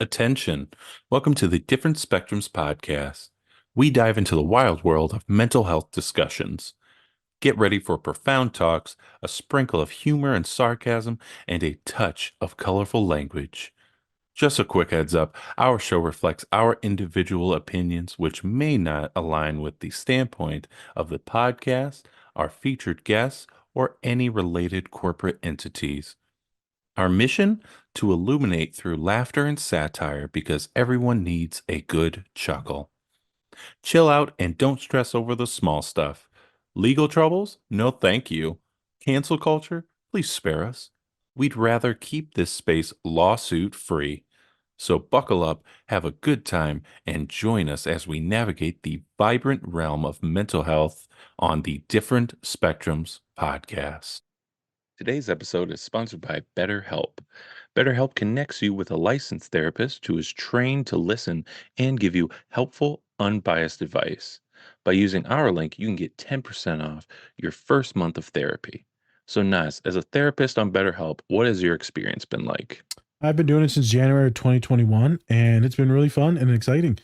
Attention. Welcome to the Different Spectrums podcast. We dive into the wild world of mental health discussions. Get ready for profound talks, a sprinkle of humor and sarcasm, and a touch of colorful language. Just a quick heads up, our show reflects our individual opinions, which may not align with the standpoint of the podcast, our featured guests, or any related corporate entities. Our mission? To illuminate through laughter and satire because everyone needs a good chuckle. Chill out and don't stress over the small stuff. Legal troubles? No, thank you. Cancel culture? Please spare us. We'd rather keep this space lawsuit free. So buckle up, have a good time, and join us as we navigate the vibrant realm of mental health on the Different Spectrums podcast. Today's episode is sponsored by BetterHelp. BetterHelp connects you with a licensed therapist who is trained to listen and give you helpful, unbiased advice. By using our link, you can get 10% off your first month of therapy. So, Naz, as a therapist on BetterHelp, what has your experience been like? I've been doing it since January of 2021, and it's been really fun and exciting.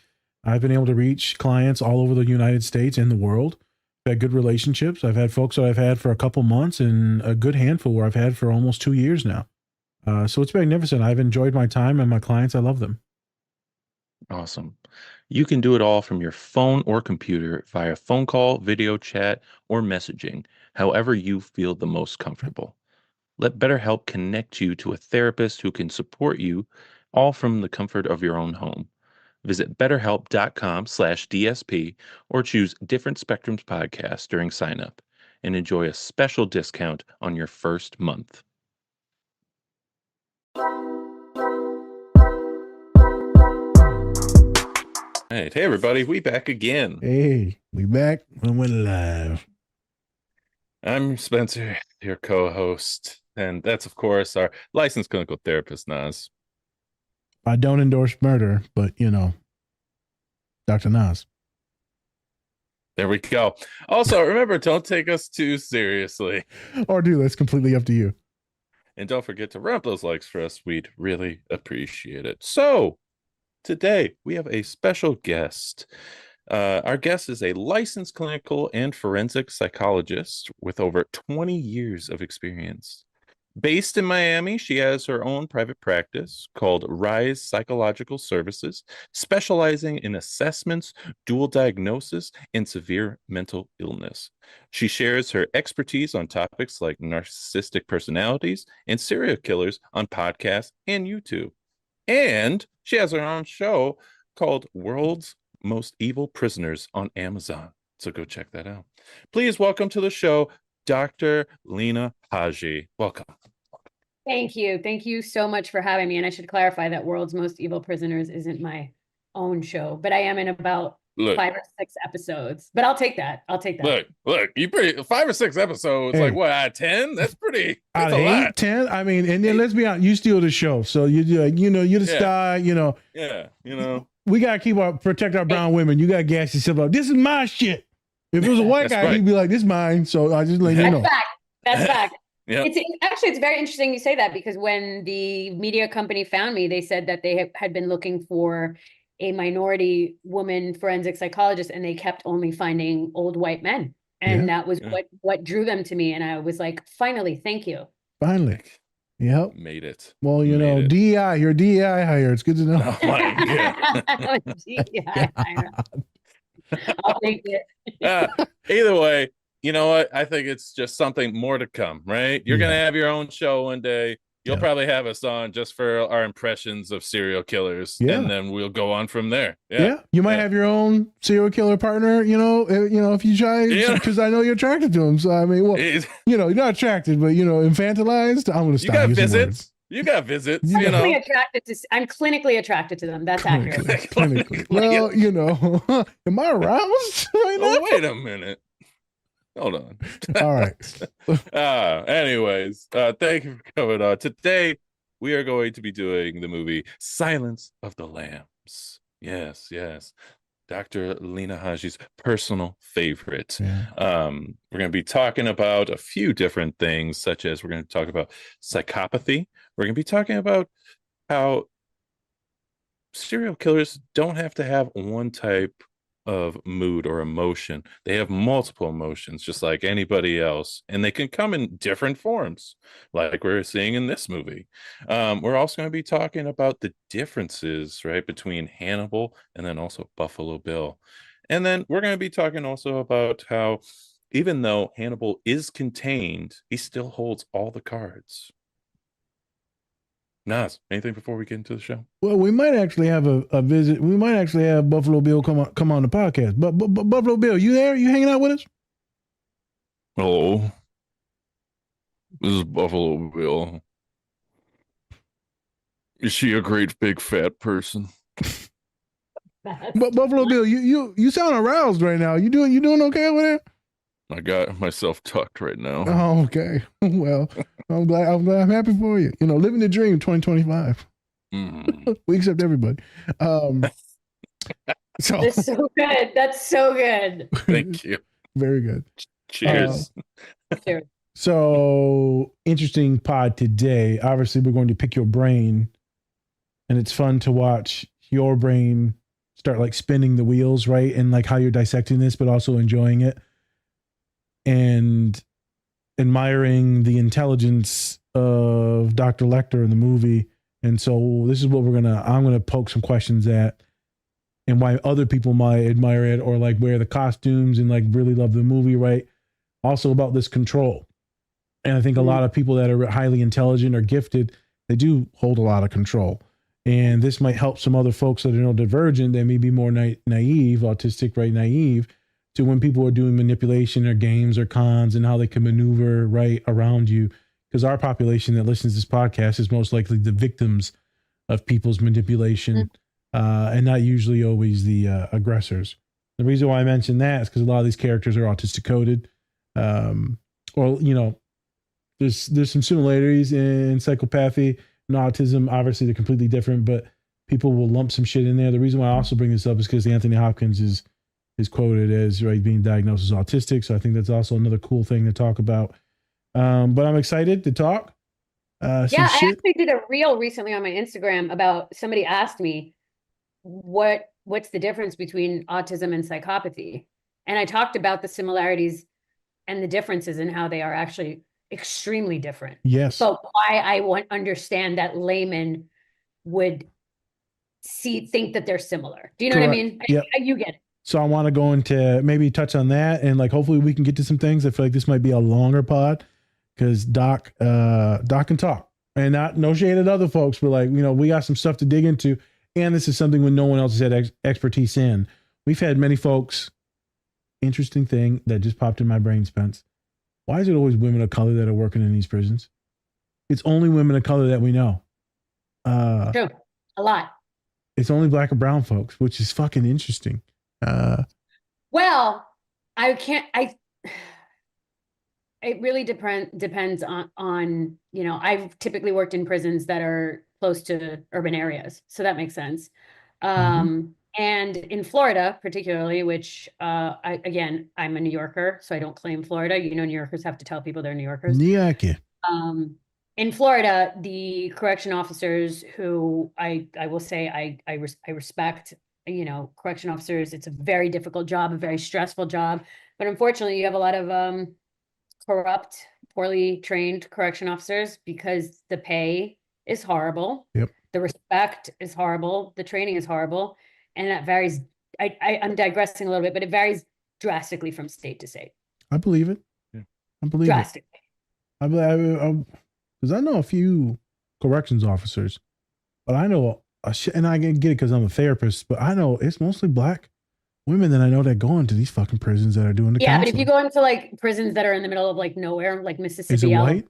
I've been able to reach clients all over the United States and the world. I've had good relationships. I've had folks that I've had for a couple months and a good handful where I've had for almost 2 years now. So it's magnificent. I've enjoyed my time and my clients. I love them. Awesome. You can do it all from your phone or computer via phone call, video chat, or messaging, however you feel the most comfortable. Let BetterHelp connect you to a therapist who can support you, all from the comfort of your own home. Visit betterhelp.com/DSP or choose Different Spectrums podcast during sign up and enjoy a special discount on your first month. All right. Hey, everybody. We back again. Hey, we back and we're live. I'm Spencer, your co-host, and that's, of course, our licensed clinical therapist, Naz. I don't endorse murder, but, Dr. Nas. There we go. Also, remember, don't take us too seriously. Or do. That's completely up to you. And don't forget to rub those likes for us. We'd really appreciate it. So, today, we have a special guest. Our guest is a licensed clinical and forensic psychologist with over 20 years of experience. Based in Miami, she has her own private practice called Rise Psychological Services, specializing in assessments, dual diagnosis, and severe mental illness. She shares her expertise on topics like narcissistic personalities and serial killers on podcasts and YouTube. And she has her own show called World's Most Evil Prisoners on Amazon. So go check that out. Please welcome to the show, Dr. Lina Haji. Welcome. Thank you. Thank you so much for having me. And I should clarify that World's Most Evil Prisoners isn't my own show, but I am in about 5 or 6 episodes. But I'll take that. Look, you pretty 5 or 6 episodes, Hey. like what, out of 10? That's pretty. That's Out of a 8, lot. 10? I mean, and then let's be honest, you steal the show. So you're the star, Yeah, We got to protect our brown women. You got to gas yourself up. This is my shit. If it was a white guy, right. He'd be like, this is mine. So I just let you know. That's fact. Yeah. It's very interesting you say that, because when the media company found me, they said that they had been looking for a minority woman forensic psychologist, and they kept only finding old white men. And that was what drew them to me. And I was like, finally, thank you. Finally. Yep. Made it. Well, DEI, you're DEI hire. It's good to know. Oh my God. DEI hire. I'll take it. Either way, you know what? I think it's just something more to come, right? You're going to have your own show one day. You'll probably have us on just for our impressions of serial killers, and then we'll go on from there. You might have your own serial killer partner, if you try, because I know you're attracted to him. So, I mean, you're not attracted, but, infantilized. I'm going to stop. You got visits. You got visits. I'm clinically attracted to them. That's accurate. Clinically. Well, am I aroused right now? Oh, wait a minute. Hold on. All right. Anyways, thank you for coming on. Today, we are going to be doing the movie Silence of the Lambs. Yes. Dr. Lina Haji's personal favorite. Yeah. We're going to be talking about a few different things, such as we're going to talk about psychopathy. We're going to be talking about how serial killers don't have to have one type of mood or emotion. They have multiple emotions, just like anybody else, and they can come in different forms, like we're seeing in this movie. We're also going to be talking about the differences, right, between Hannibal and then also Buffalo Bill. And then we're going to be talking also about how, even though Hannibal is contained, he still holds all the cards. Nas, anything before we get into the show? Well, we might actually have a visit. We might actually have Buffalo Bill come on the podcast. But Buffalo Bill, you there? You hanging out with us? Hello, this is Buffalo Bill. Is she a great big fat person? But Buffalo Bill, you sound aroused right now. You doing okay over there? I got myself tucked right now. Oh, okay. Well, I'm happy for you. Living the dream 2025. We accept everybody. So That's so good. That's so good. Thank you. Very good. Cheers. Cheers. So interesting pod today. Obviously, we're going to pick your brain, and it's fun to watch your brain start like spinning the wheels, right? And like how you're dissecting this, but also enjoying it and admiring the intelligence of Dr. Lecter in the movie. And so this is what I'm going to poke some questions at, and why other people might admire it or like wear the costumes and like really love the movie, right? Also about this control. And I think a lot of people that are highly intelligent or gifted, they do hold a lot of control. And this might help some other folks that are neurodivergent that may be more naive, autistic, right? Naive to when people are doing manipulation or games or cons and how they can maneuver right around you. Because our population that listens to this podcast is most likely the victims of people's manipulation and not usually always the aggressors. The reason why I mention that is because a lot of these characters are autistic coded. There's some similarities in psychopathy and autism. Obviously, they're completely different, but people will lump some shit in there. The reason why I also bring this up is because Anthony Hopkins is quoted as being diagnosed as autistic. So I think that's also another cool thing to talk about. But I'm excited to talk. I actually did a reel recently on my Instagram about somebody asked me what's the difference between autism and psychopathy, and I talked about the similarities and the differences and how they are actually extremely different. Yes. So why I understand that laymen would think that they're similar. Do you know what I mean? Yep. You get it. So I want to go into maybe touch on that, and like hopefully we can get to some things. I feel like this might be a longer pod because Doc can talk, and no shade at other folks, but like we got some stuff to dig into, and this is something when no one else has had expertise in. We've had many folks. Interesting thing that just popped in my brain, Spence. Why is it always women of color that are working in these prisons? It's only women of color that we know. True. A lot. It's only black or brown folks, which is fucking interesting. Well, it really depends on, I've typically worked in prisons that are close to urban areas. So that makes sense. And in Florida, particularly, which, I'm a New Yorker, so I don't claim Florida. New Yorkers have to tell people they're New Yorkers. New York. In Florida, the correction officers who I will say I respect, correction officers, it's a very difficult job, a very stressful job. But unfortunately, you have a lot of corrupt, poorly trained correction officers because the pay is horrible. Yep. The respect is horrible. The training is horrible. And that varies. I'm digressing a little bit, but it varies drastically from state to state. I believe it. Yeah. I believe drastically. it. Because I know a few corrections officers, but I know and I get it because I'm a therapist, but I know it's mostly black women that I know that go into these fucking prisons that are doing the counseling. But if you go into like prisons that are in the middle of like nowhere, like Mississippi. Is it white?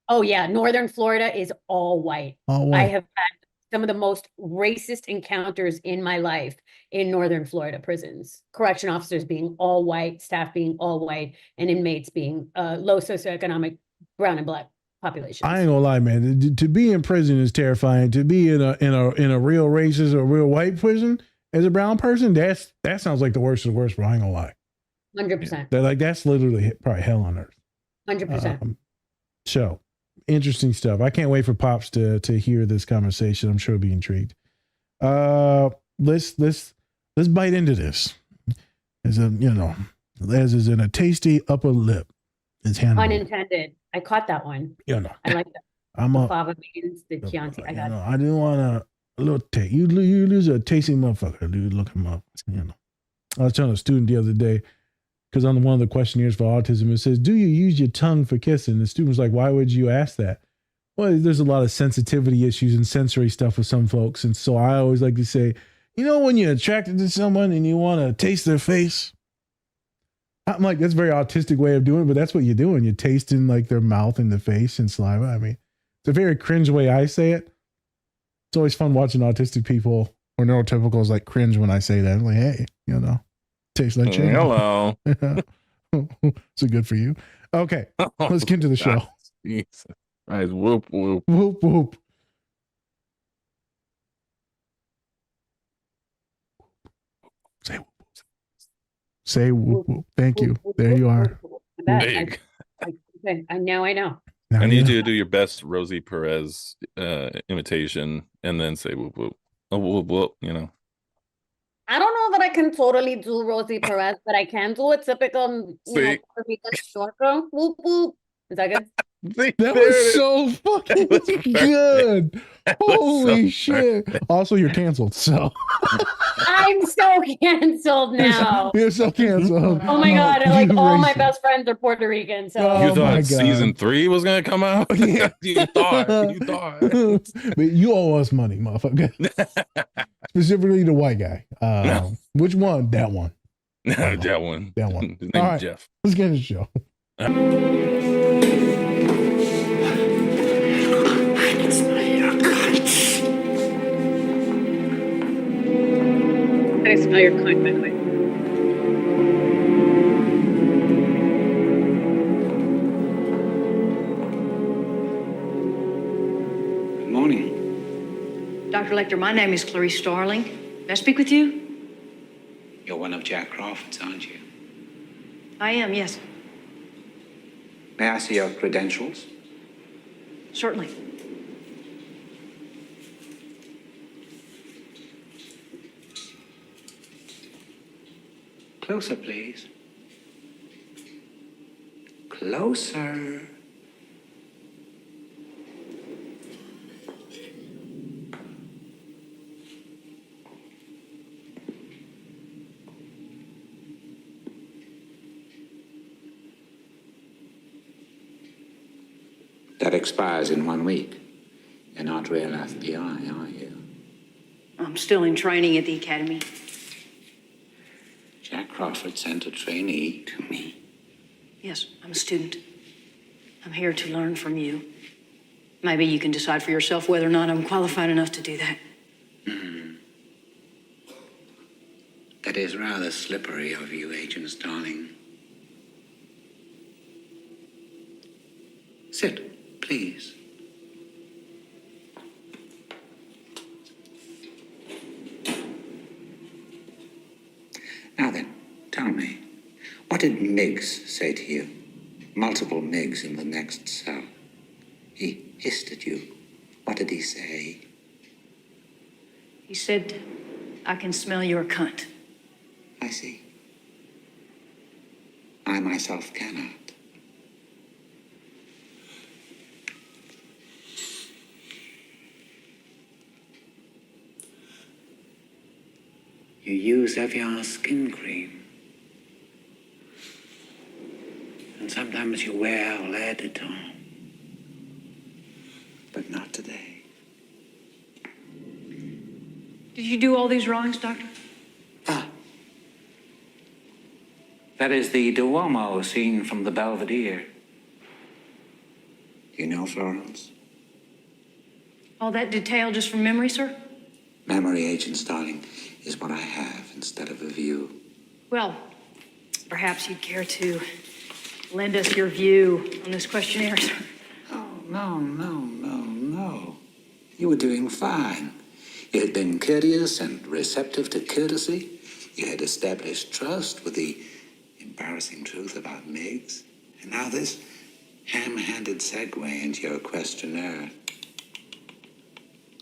Oh yeah. Northern Florida is all white. All white. I have had some of the most racist encounters in my life in Northern Florida prisons. Correction officers being all white, staff being all white, and inmates being low socioeconomic brown and black populations. I ain't gonna lie, man. To be in prison is terrifying. To be in a real racist or real white prison as a brown person, that sounds like the worst of the worst. But I ain't gonna lie. 100%. That's literally probably hell on earth. 100%. So interesting stuff. I can't wait for Pops to hear this conversation. I'm sure he'll be intrigued. Let's bite into this. As a as is in a tasty upper lip. It's Hannibal. Unintended. I caught that one. I like that. I'm The a fava beans, the Chianti. I got it. I didn't want a little taste. You lose a tasty motherfucker, dude. Look him up. I was telling a student the other day, because on one of the questionnaires for autism, it says, "Do you use your tongue for kissing?" The student was like, "Why would you ask that?" Well, there's a lot of sensitivity issues and sensory stuff with some folks. And so I always like to say, when you're attracted to someone and you want to taste their face, I'm like, that's a very autistic way of doing it, but that's what you're doing. You're tasting like their mouth and the face and saliva. I mean, it's a very cringe way I say it. It's always fun watching autistic people or neurotypicals like cringe when I say that. I'm like, hey, tastes like chicken. Hello. So good for you. Okay, let's get into the show. Jesus. Right, whoop, whoop. Whoop, whoop. Say whoop, whoop. Thank you. There you are. Big. Now I know. I need you to do your best Rosie Perez imitation and then say whoop, whoop. Oh, whoop, whoop, I don't know that I can totally do Rosie Perez, but I can do a typical, Puerto Rican short girl. Whoop, whoop. Is that good? That was so fucking good. Holy shit. Also, you're canceled, so. I'm so canceled now. You're so canceled. Oh my God. Like all my best friends are Puerto Rican. So you thought season 3 was going to come out? You thought. But you owe us money, motherfucker. Specifically the white guy. Which one? That one. That one. That one. His name is Jeff. Let's get into the show. I smell your cunt, by the way. Good morning. Dr. Lecter, my name is Clarice Starling. May I speak with you? You're one of Jack Crawford's, aren't you? I am, yes. May I see your credentials? Certainly. Closer, please. Closer. That expires in 1 week. You're not real FBI, are you? I'm still in training at the academy. Jack Crawford sent a trainee to me. Yes, I'm a student. I'm here to learn from you. Maybe you can decide for yourself whether or not I'm qualified enough to do that. That is rather slippery of you, Agent Starling. Sit, please. Now then, tell me, what did Miggs say to you? Multiple Miggs in the next cell. He hissed at you. What did he say? He said, I can smell your cunt. I see. I myself cannot. You use Evian skin cream. And sometimes you wear lead at home. But not today. Did you do all these drawings, Doctor? That is the Duomo scene from the Belvedere. You know Florence? All that detail just from memory, sir? Memory, Agent Starling, is what I have instead of a view. Well, perhaps you'd care to lend us your view on this questionnaire, sir. Oh, no. You were doing fine. You had been courteous and receptive to courtesy. You had established trust with the embarrassing truth about Miggs. And now this ham-handed segue into your questionnaire.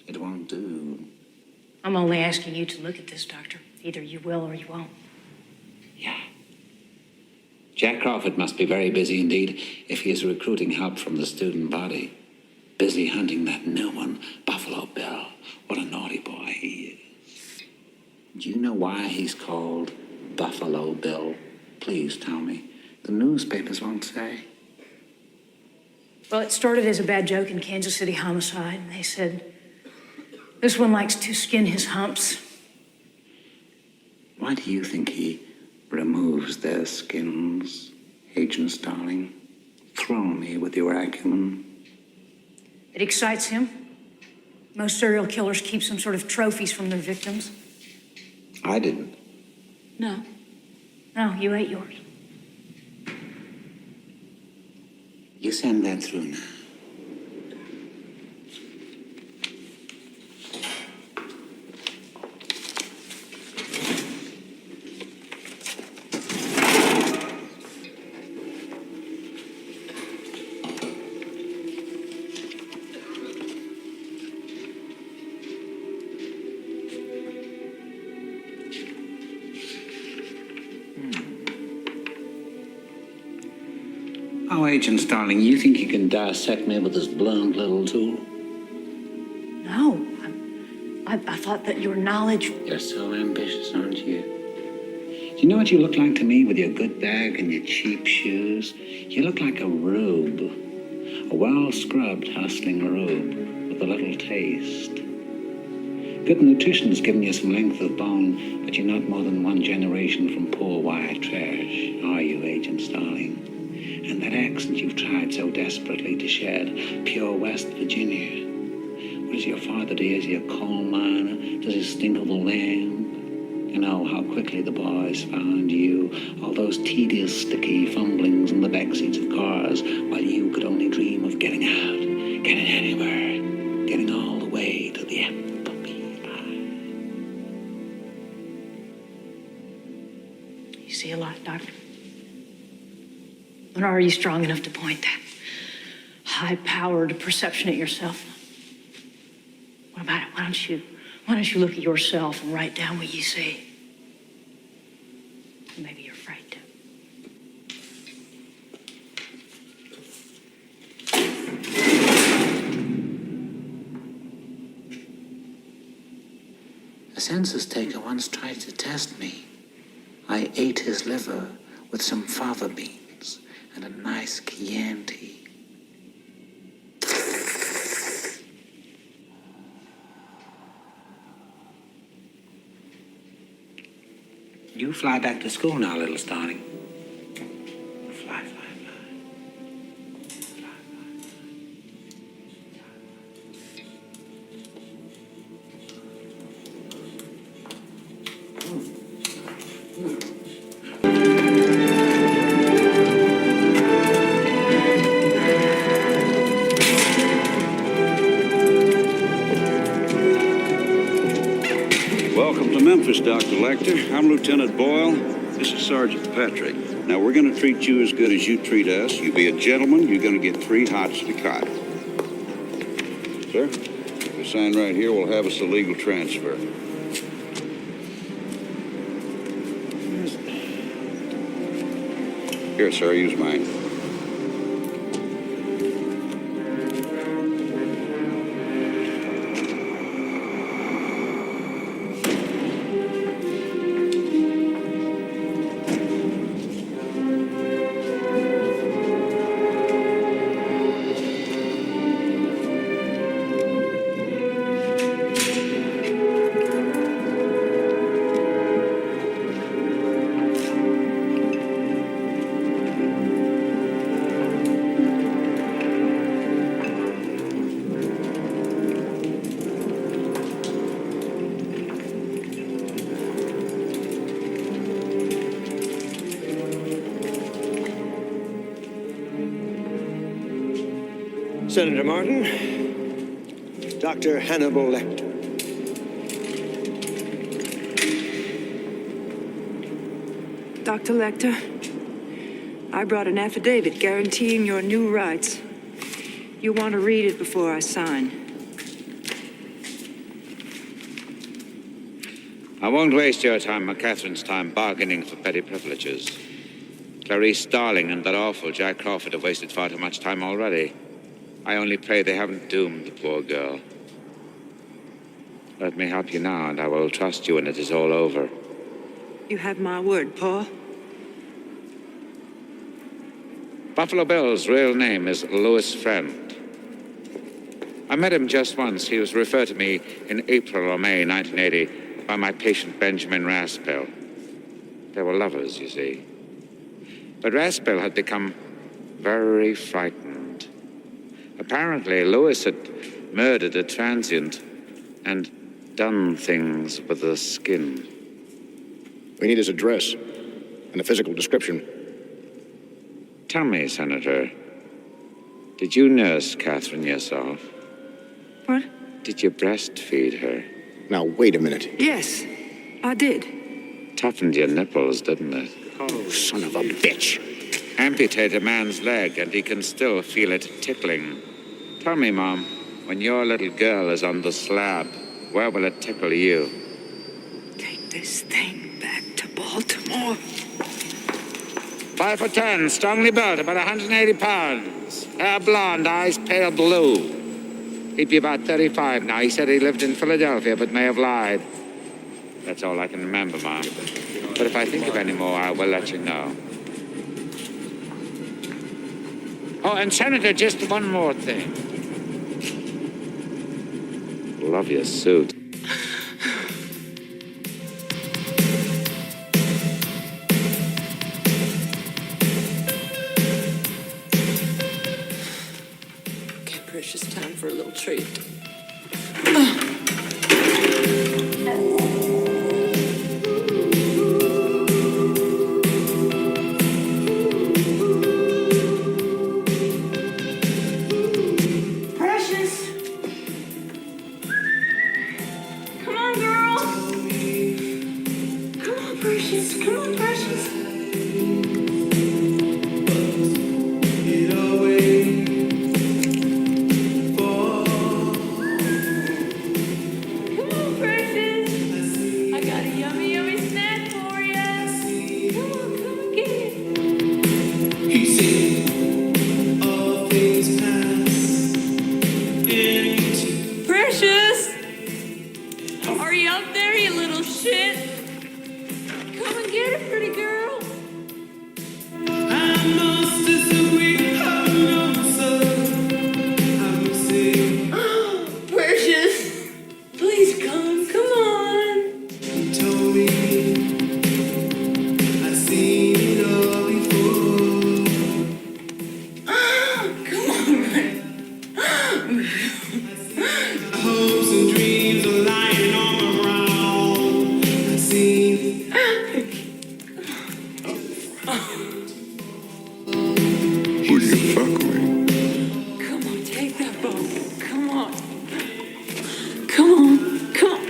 It won't do. I'm only asking you to look at this, Doctor. Either you will or you won't. Yeah. Jack Crawford must be very busy indeed if he is recruiting help from the student body. Busy hunting that new one, Buffalo Bill. What a naughty boy he is. Do you know why he's called Buffalo Bill? Please tell me. The newspapers won't say. Well, it started as a bad joke in Kansas City homicide. They said, this one likes to skin his humps. Why do you think he removes their skins, Agent Starling? Throw me with your acumen. It excites him. Most serial killers keep some sort of trophies from their victims. I didn't. No. No, you ate yours. You send that through now. Oh, Agent Starling, you think you can dissect me with this blunt little tool? No. I thought that your knowledge... You're so ambitious, aren't you? Do you know what you look like to me with your good bag and your cheap shoes? You look like a rube. A well-scrubbed, hustling rube with a little taste. Good nutrition's given you some length of bone, but you're not more than one generation from poor white trash, are you, Agent Starling? And that accent you've tried so desperately to shed, pure West Virginia. What does your father do? Is he a coal miner? Does he stink of the land? You know how quickly the boys found you, all those tedious, sticky fumblings in the backseats of cars, while you could only dream of getting out, getting anywhere, getting all the way to the apple pie. You see a lot, Doctor. When are you strong enough to point that high-powered perception at yourself? What about it? Why don't you look at yourself and write down what you see? Maybe you're afraid to. A census taker once tried to test me. I ate his liver with some fava beans and a nice Chianti. You fly back to school now, little Starling. Fly, fly, fly. Fly, fly. Welcome to Memphis, Dr. Lecter. I'm Lieutenant Boyle. This is Sergeant Patrick. Now, we're going to treat you as good as you treat us. You be a gentleman, you're going to get 3 hots to cot. Sir, if you sign right here, we'll have us a legal transfer. Here, sir, use mine. Senator Martin, Dr. Hannibal Lecter. Dr. Lecter, I brought an affidavit guaranteeing your new rights. You want to read it before I sign. I won't waste your time or Catherine's time bargaining for petty privileges. Clarice Starling and that awful Jack Crawford have wasted far too much time already. I only pray they haven't doomed the poor girl. Let me help you now, and I will trust you when it is all over. You have my word, Paul. Buffalo Bill's real name is Louis Friend. I met him just once. He was referred to me in April or May 1980 by my patient Benjamin Raspel. They were lovers, you see. But Raspel had become very frightened. Apparently, Louis had murdered a transient and done things with the skin. We need his address and a physical description. Tell me, Senator, did you nurse Catherine yourself? What? Did you breastfeed her? Now, wait a minute. Yes, I did. Toughened your nipples, didn't it? Oh, son of a bitch. Amputate a man's leg and he can still feel it tickling. Tell me, Mom, when your little girl is on the slab, where will it tickle you? Take this thing back to Baltimore. 5'10", strongly built, about 180 pounds. Hair blonde, eyes pale blue. He'd be about 35 now. He said he lived in Philadelphia, but may have lied. That's all I can remember, Mom. But if I think of any more, I will let you know. Oh, and Senator, just one more thing. Love your suit. Okay, precious, time for a little treat. Precious! Come on, girl! Come on, Precious. Come on, Precious. Come on, Precious. I got a yummy, yummy snack for you. Come and get it. Precious! Are you up there, you little shit? Come and get it, pretty girl. Precious! Please come, come on. Come on, Who do you fuck with? come on, take that bone. Come on. Come on, come on.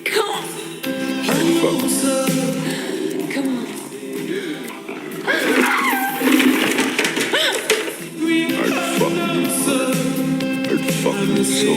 Come on. I'd fuck with Come on. I'd fuck with you so.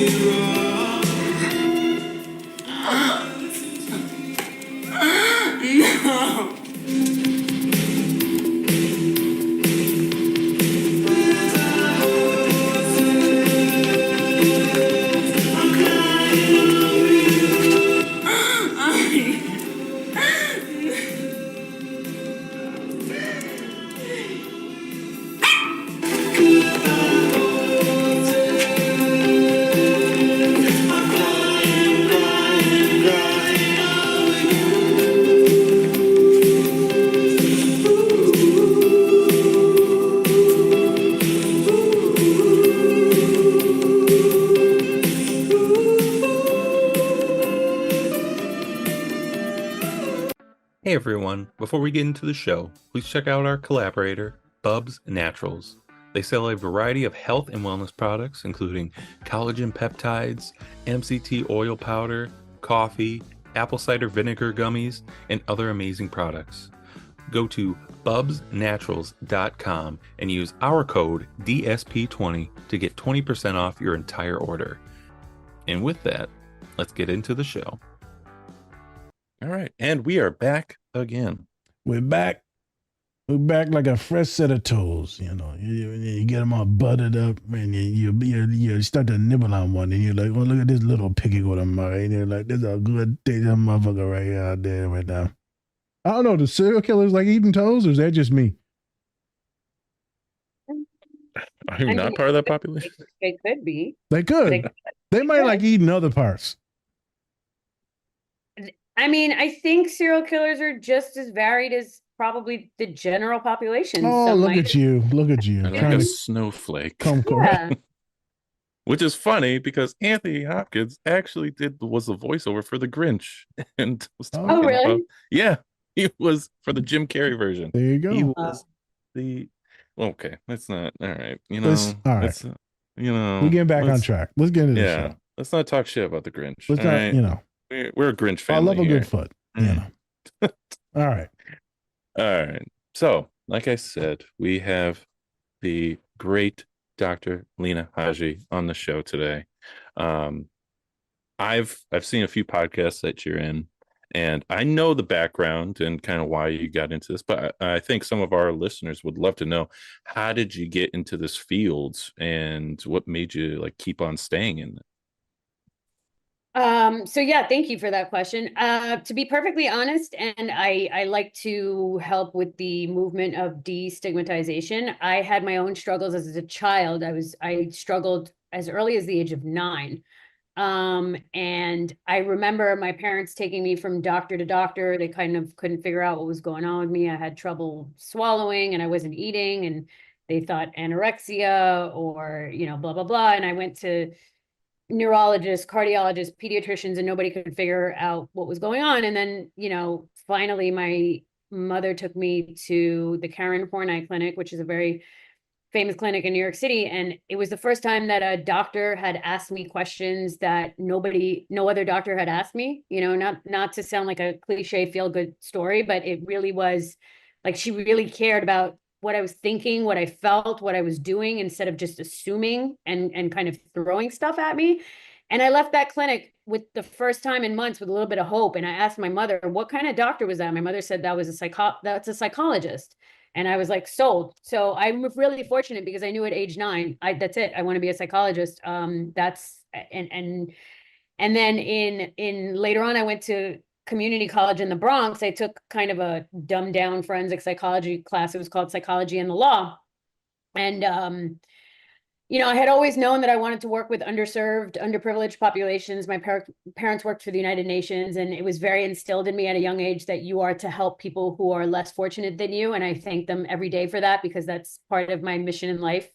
Hey everyone, before we get into the show, please check out our collaborator, Bubs Naturals. They sell a variety of health and wellness products, including collagen peptides, MCT oil powder, coffee, apple cider vinegar gummies, and other amazing products. Go to bubsnaturals.com and use our code DSP20 to get 20% off your entire order. And with that, let's get into the show. All right. And we are back again. We're back. We're back like a fresh set of toes. You get them all buttered up, and you start to nibble on one, and you're like, "Oh, look at this little piggy with a mouth." And you're like, "This is a good thing, that motherfucker right here, out there, right now." I don't know. Do serial killers like eating toes, or is that just me? Are you not part of that population? They could be. They could. They might like eating other parts. I mean, I think serial killers are just as varied as probably the general population. Oh, Some look might- at you. Look at you. Like Trying a to snowflake. come correct. Yeah. Which is funny because Anthony Hopkins actually was the voiceover for the Grinch and was Oh, talking really? about, yeah, he was for the Jim Carrey version. There you go. He was the okay. That's not all right. All right. Let's, We're getting back on track. Let's get into the Yeah, show. let's not talk shit about the Grinch. Let's all not, right? We're a Grinch I family. love a here. good foot. All right. All right. So, like I said, we have the great Dr. Lina Haji on the show today. I've seen a few podcasts that you're in, and I know the background and kind of why you got into this, but I think some of our listeners would love to know, how did you get into this field and what made you like keep on staying in it? So yeah, thank you for that question. To be perfectly honest, and I like to help with the movement of destigmatization. I had my own struggles as a child. I struggled as early as the age of 9. And I remember my parents taking me from doctor to doctor. They kind of couldn't figure out what was going on with me. I had trouble swallowing and I wasn't eating, and they thought anorexia or, blah, blah, blah. And I went to neurologists, cardiologists, pediatricians, and nobody could figure out what was going on. And then, finally my mother took me to the Karen Horney Clinic, which is a very famous clinic in New York City. And it was the first time that a doctor had asked me questions that no other doctor had asked me, not to sound like a cliche feel good story, but it really was like, she really cared about what I was thinking, what I felt, what I was doing, instead of just assuming and kind of throwing stuff at me. And I left that clinic with the first time in months with a little bit of hope. And I asked my mother, what kind of doctor was that? My mother said that's a psychologist. And I was like, sold. So I'm really fortunate because I knew at age 9, that's it. I want to be a psychologist. And then in later on, I went to community college in the Bronx. I took kind of a dumbed down forensic psychology class. It was called Psychology and the Law. And, I had always known that I wanted to work with underserved, underprivileged populations. My parents worked for the United Nations, and it was very instilled in me at a young age that you are to help people who are less fortunate than you. And I thank them every day for that, because that's part of my mission in life.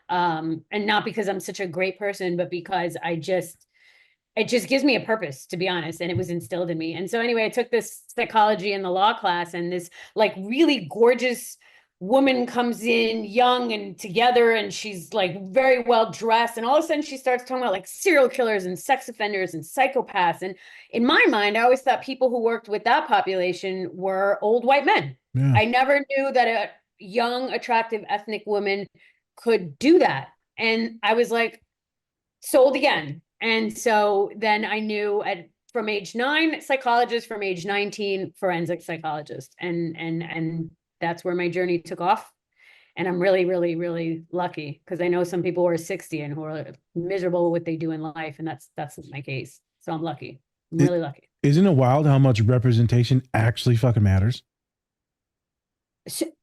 And not because I'm such a great person, but because it just gives me a purpose, to be honest. And it was instilled in me. And so anyway, I took this Psychology in the Law class, and this like really gorgeous woman comes in, young and together, and she's like very well dressed. And all of a sudden she starts talking about like serial killers and sex offenders and psychopaths. And in my mind, I always thought people who worked with that population were old white men. Yeah. I never knew that a young, attractive ethnic woman could do that. And I was like, sold again. And so then I knew from age 9, psychologist, from age 19, forensic psychologist. And that's where my journey took off. And I'm really, really, really lucky, because I know some people who are 60 and who are miserable with what they do in life. And that's my case. So I'm lucky. I'm really lucky. Isn't it wild how much representation actually fucking matters?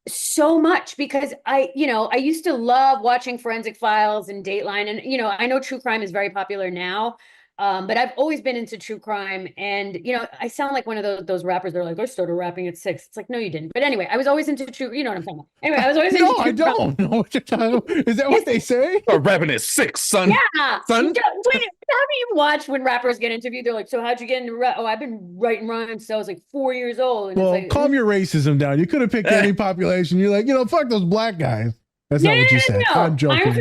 So much, because I used to love watching Forensic Files and Dateline, and I know true crime is very popular now, but I've always been into true crime. And I sound like one of those rappers. They're like, I started rapping at 6. It's like, no, you didn't. But anyway, I was always into true. You know what I'm talking about. Anyway, I was always into. No, I don't know what you're talking about. Is that what they say? Or rapping at 6, son. Yeah, son. Wait, have you watched when rappers get interviewed? They're like, so how'd you get into rap? Oh, I've been writing rhymes since I was like 4 years old. And Well, it's like, calm your racism down. You could have picked any population. You're like, fuck those black guys. That's not what you said. No. I'm joking. I'm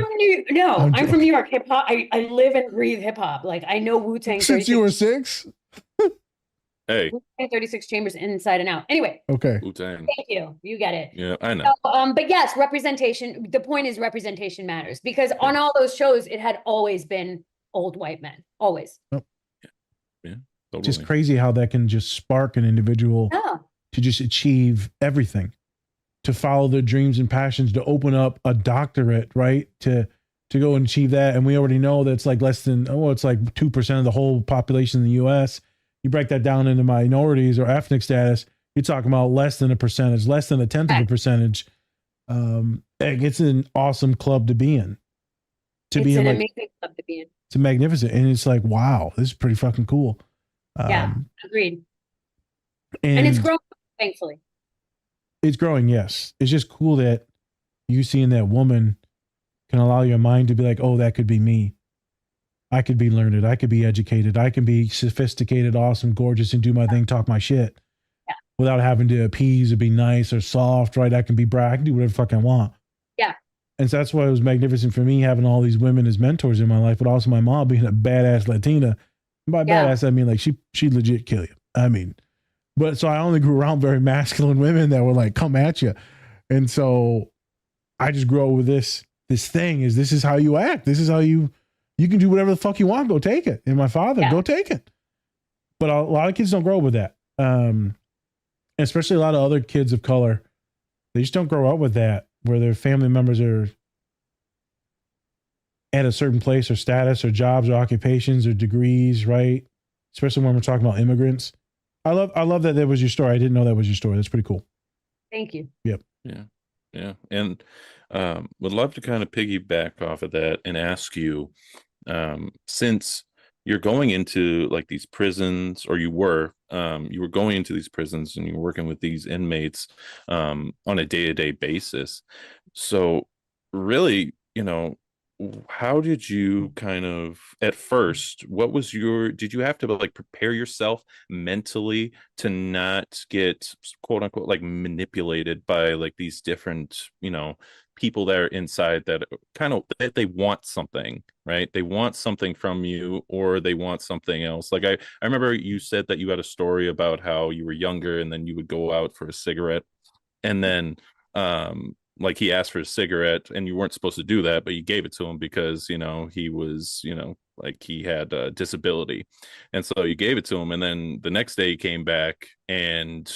from New York. Hip hop. I live and breathe hip hop. Like, I know Wu-Tang. Since you were 6? Hey. 36 Chambers inside and out. Anyway. Okay. Wu-Tang. Thank you. You get it. Yeah, I know. So, but yes, representation. The point is representation matters, because on all those shows, it had always been old white men. Always. Oh. Yeah. Just Totally. crazy how that can just spark an individual Yeah. to just achieve everything, to follow their dreams and passions, to open up a doctorate, right? To go and achieve that. And we already know that's like less than, it's like 2% of the whole population in the US. You break that down into minorities or ethnic status, you're talking about less than a percentage, less than a tenth of a percentage. It's an awesome club to be in. It's an amazing club to be in. It's magnificent. And it's like, wow, this is pretty fucking cool. Yeah, agreed. And And it's growing, thankfully. It's growing, yes. It's just cool that you seeing that woman can allow your mind to be like, oh, that could be me. I could be learned. I could be educated. I can be sophisticated, awesome, gorgeous, and do my thing, talk my shit. Yeah. Without having to appease or be nice or soft, right? I can be brag. I can do whatever the fuck I want. Yeah. And so that's why it was magnificent for me having all these women as mentors in my life, but also my mom being a badass Latina. And by badass, I mean like she legit kill you. I mean, but so I only grew around very masculine women that were like, come at you. And so I just grew up with this thing is this is how you act. This is how you can do whatever the fuck you want. Go take it. And my father, go take it. But a lot of kids don't grow up with that. Especially a lot of other kids of color. They just don't grow up with that, where their family members are at a certain place or status or jobs or occupations or degrees, right? Especially when we're talking about immigrants. I love that was your story. I didn't know that was your story. That's pretty cool. Thank you. Yep. Yeah. And would love to kind of piggyback off of that and ask you, since you're going into like these prisons, or you were going into these prisons and you're working with these inmates on a day-to-day basis. So really, how did you kind of, at first, did you have to like prepare yourself mentally to not get quote unquote like manipulated by like these different, people that are inside that kind of, that they want something, right? They want something from you, or they want something else. Like I remember you said that you had a story about how you were younger and then you would go out for a cigarette, and then like he asked for a cigarette and you weren't supposed to do that, but you gave it to him because he was like he had a disability, and so you gave it to him, and then the next day he came back and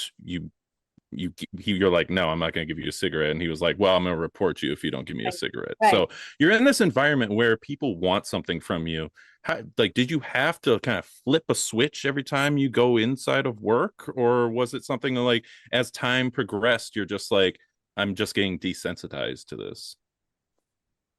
you're like, no, I'm not going to give you a cigarette, and he was like, well, I'm going to report you if you don't give me a cigarette. Right. So you're in this environment where people want something from you. Did you have to kind of flip a switch every time you go inside of work, or was it something like as time progressed you're just like, I'm just getting desensitized to this?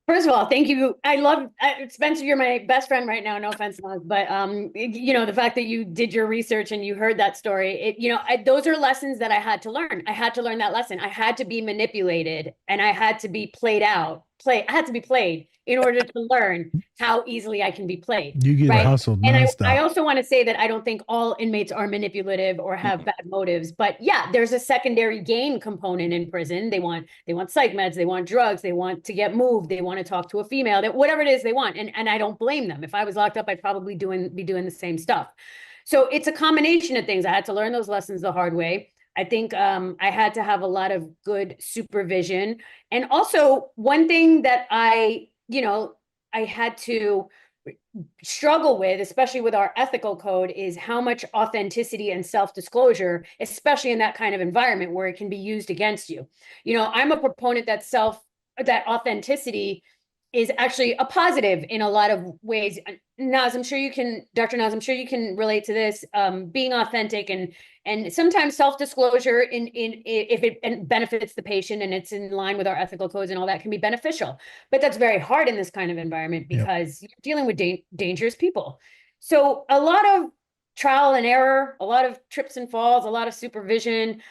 First of all, thank you. I love Spencer. You're my best friend right now. No offense, but the fact that you did your research and you heard that story, those are lessons that I had to learn. I had to learn that lesson. I had to be manipulated, and I had to be played out. I had to be played in order to learn how easily I can be played. You get hustled nonstop. And I also want to say that I don't think all inmates are manipulative or have bad motives, but yeah, there's a secondary gain component in prison. They want psych meds, they want drugs, they want to get moved, they want to talk to a female, whatever it is they want. And I don't blame them. If I was locked up, I'd probably be doing the same stuff. So it's a combination of things. I had to learn those lessons the hard way. I think I had to have a lot of good supervision. And also one thing that I had to struggle with, especially with our ethical code, is how much authenticity and self-disclosure, especially in that kind of environment where it can be used against you. I'm a proponent that authenticity is actually a positive in a lot of ways. Naz, Dr. Naz, I'm sure you can relate to this, being authentic and sometimes self-disclosure if it benefits the patient and it's in line with our ethical codes and all that can be beneficial. But that's very hard in this kind of environment because you're dealing with dangerous people. So a lot of trial and error, a lot of trips and falls, a lot of supervision.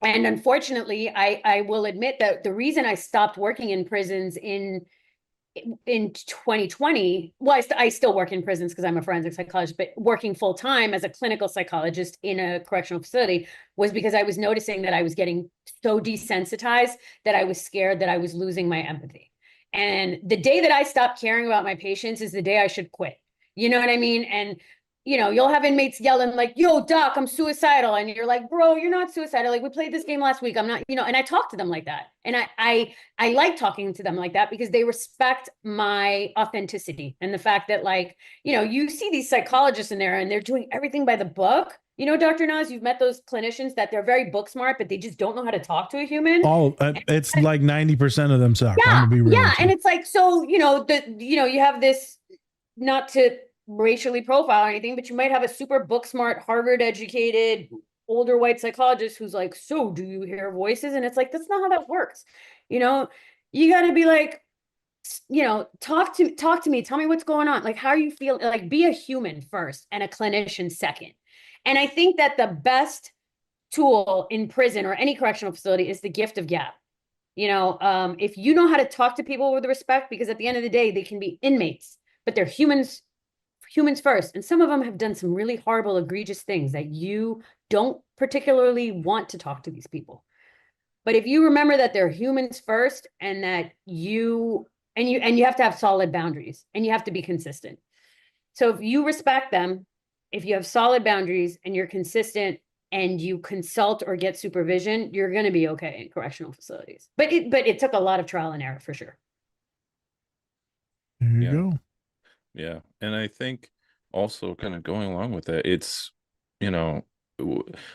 And unfortunately, I will admit that the reason I stopped working in prisons in 2020, well, I still work in prisons because I'm a forensic psychologist, but working full time as a clinical psychologist in a correctional facility was because I was noticing that I was getting so desensitized that I was scared that I was losing my empathy. And the day that I stopped caring about my patients is the day I should quit. You know what I mean? And you'll have inmates yelling like, yo, doc, I'm suicidal. And you're like, bro, you're not suicidal. Like, we played this game last week. I'm not, and I talk to them like that. And I like talking to them like that because they respect my authenticity and the fact that, like, you see these psychologists in there and they're doing everything by the book. Dr. Nas, you've met those clinicians that they're very book smart, but they just don't know how to talk to a human. It's like 90% of them suck. Yeah, I'm gonna be real. Yeah. And it's like, so, you have this, not to racially profile or anything, but you might have a super book smart, Harvard educated, older white psychologist who's like, so do you hear voices? And it's like, that's not how that works. You got to be like, talk to me, tell me what's going on. Like, how are you feeling? Like, be a human first and a clinician second. And I think that the best tool in prison or any correctional facility is the gift of gab. If you know how to talk to people with respect, because at the end of the day, they can be inmates, but they're humans first. And some of them have done some really horrible, egregious things that you don't particularly want to talk to these people. But if you remember that they're humans first, and that you have to have solid boundaries, and you have to be consistent. So if you respect them, if you have solid boundaries and you're consistent and you consult or get supervision, you're going to be okay in correctional facilities. But it took a lot of trial and error for sure. There you go. Yeah. And I think also kind of going along with that, it's,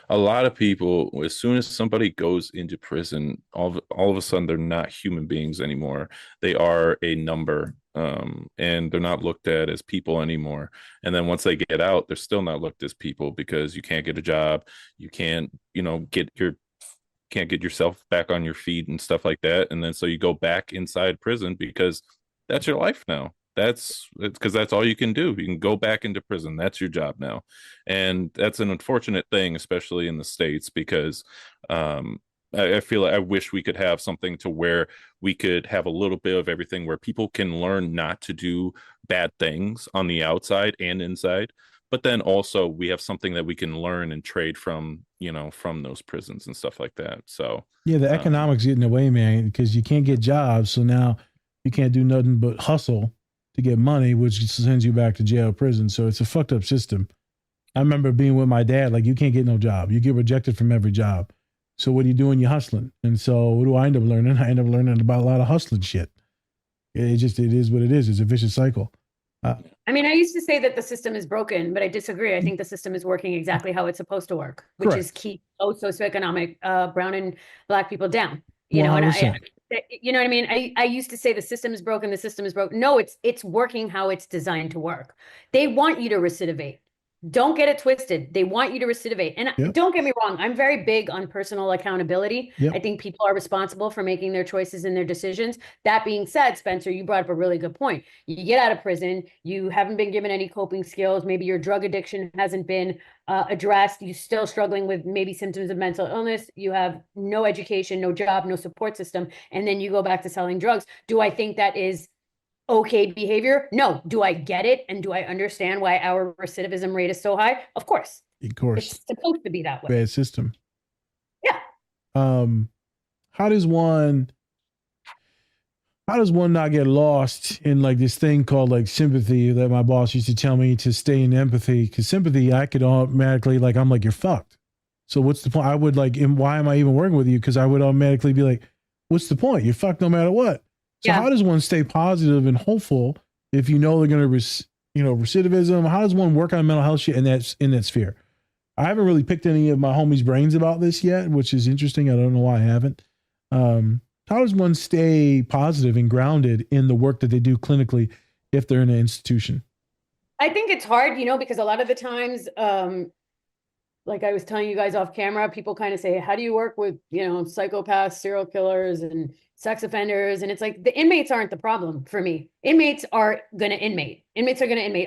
a lot of people, as soon as somebody goes into prison, all of a sudden they're not human beings anymore. They are a number, and they're not looked at as people anymore. And then once they get out, they're still not looked as people because you can't get a job. You can't, can't get yourself back on your feet and stuff like that. And then so you go back inside prison because that's your life now. It's because that's all you can do. You can go back into prison. That's your job now. And that's an unfortunate thing, especially in the States, because I feel like I wish we could have something to where we could have a little bit of everything, where people can learn not to do bad things on the outside and inside. But then also we have something that we can learn and trade from, from those prisons and stuff like that. So yeah, the economics get in the way, man, because you can't get jobs. So now you can't do nothing but hustle to get money, which sends you back to jail, prison. So it's a fucked up system. I remember being with my dad, like, you can't get no job. You get rejected from every job. So what are you doing? You're hustling. And so what do I end up learning? I end up learning about a lot of hustling shit. It is what it is. It's a vicious cycle. I used to say that the system is broken, but I disagree. I think the system is working exactly how it's supposed to work, which is keep socioeconomic brown and black people down. And what I mean? I used to say the system is broken, the system is broken. No, it's working how it's designed to work. They want you to recidivate. Don't get it twisted. They want you to recidivate. And don't get me wrong, I'm very big on personal accountability. I think people are responsible for making their choices and their decisions. That being said, Spencer, you brought up a really good point. You get out of prison, you haven't been given any coping skills. Maybe your drug addiction hasn't been addressed. You're still struggling with maybe symptoms of mental illness. You have no education, no job, no support system. And then you go back to selling drugs. Do I think that is okay behavior? No. Do I get it? And do I understand why our recidivism rate is so high? Of course. Of course. It's supposed to be that way. Bad system. Yeah. How does one not get lost in like this thing called like sympathy that my boss used to tell me to stay in empathy? Because sympathy, I could automatically, like, I'm like, you're fucked. So what's the point? I would like, why am I even working with you? Because I would automatically be like, what's the point? You're fucked no matter what. So how does one stay positive and hopeful if you know they're going to, recidivism? How does one work on mental health shit in that sphere? I haven't really picked any of my homies' brains about this yet, which is interesting. I don't know why I haven't. How does one stay positive and grounded in the work that they do clinically if they're in an institution? I think it's hard, because a lot of the times, like I was telling you guys off camera, people kind of say, how do you work with, psychopaths, serial killers, and sex offenders? And it's like, the inmates aren't the problem for me. Inmates are going to inmate.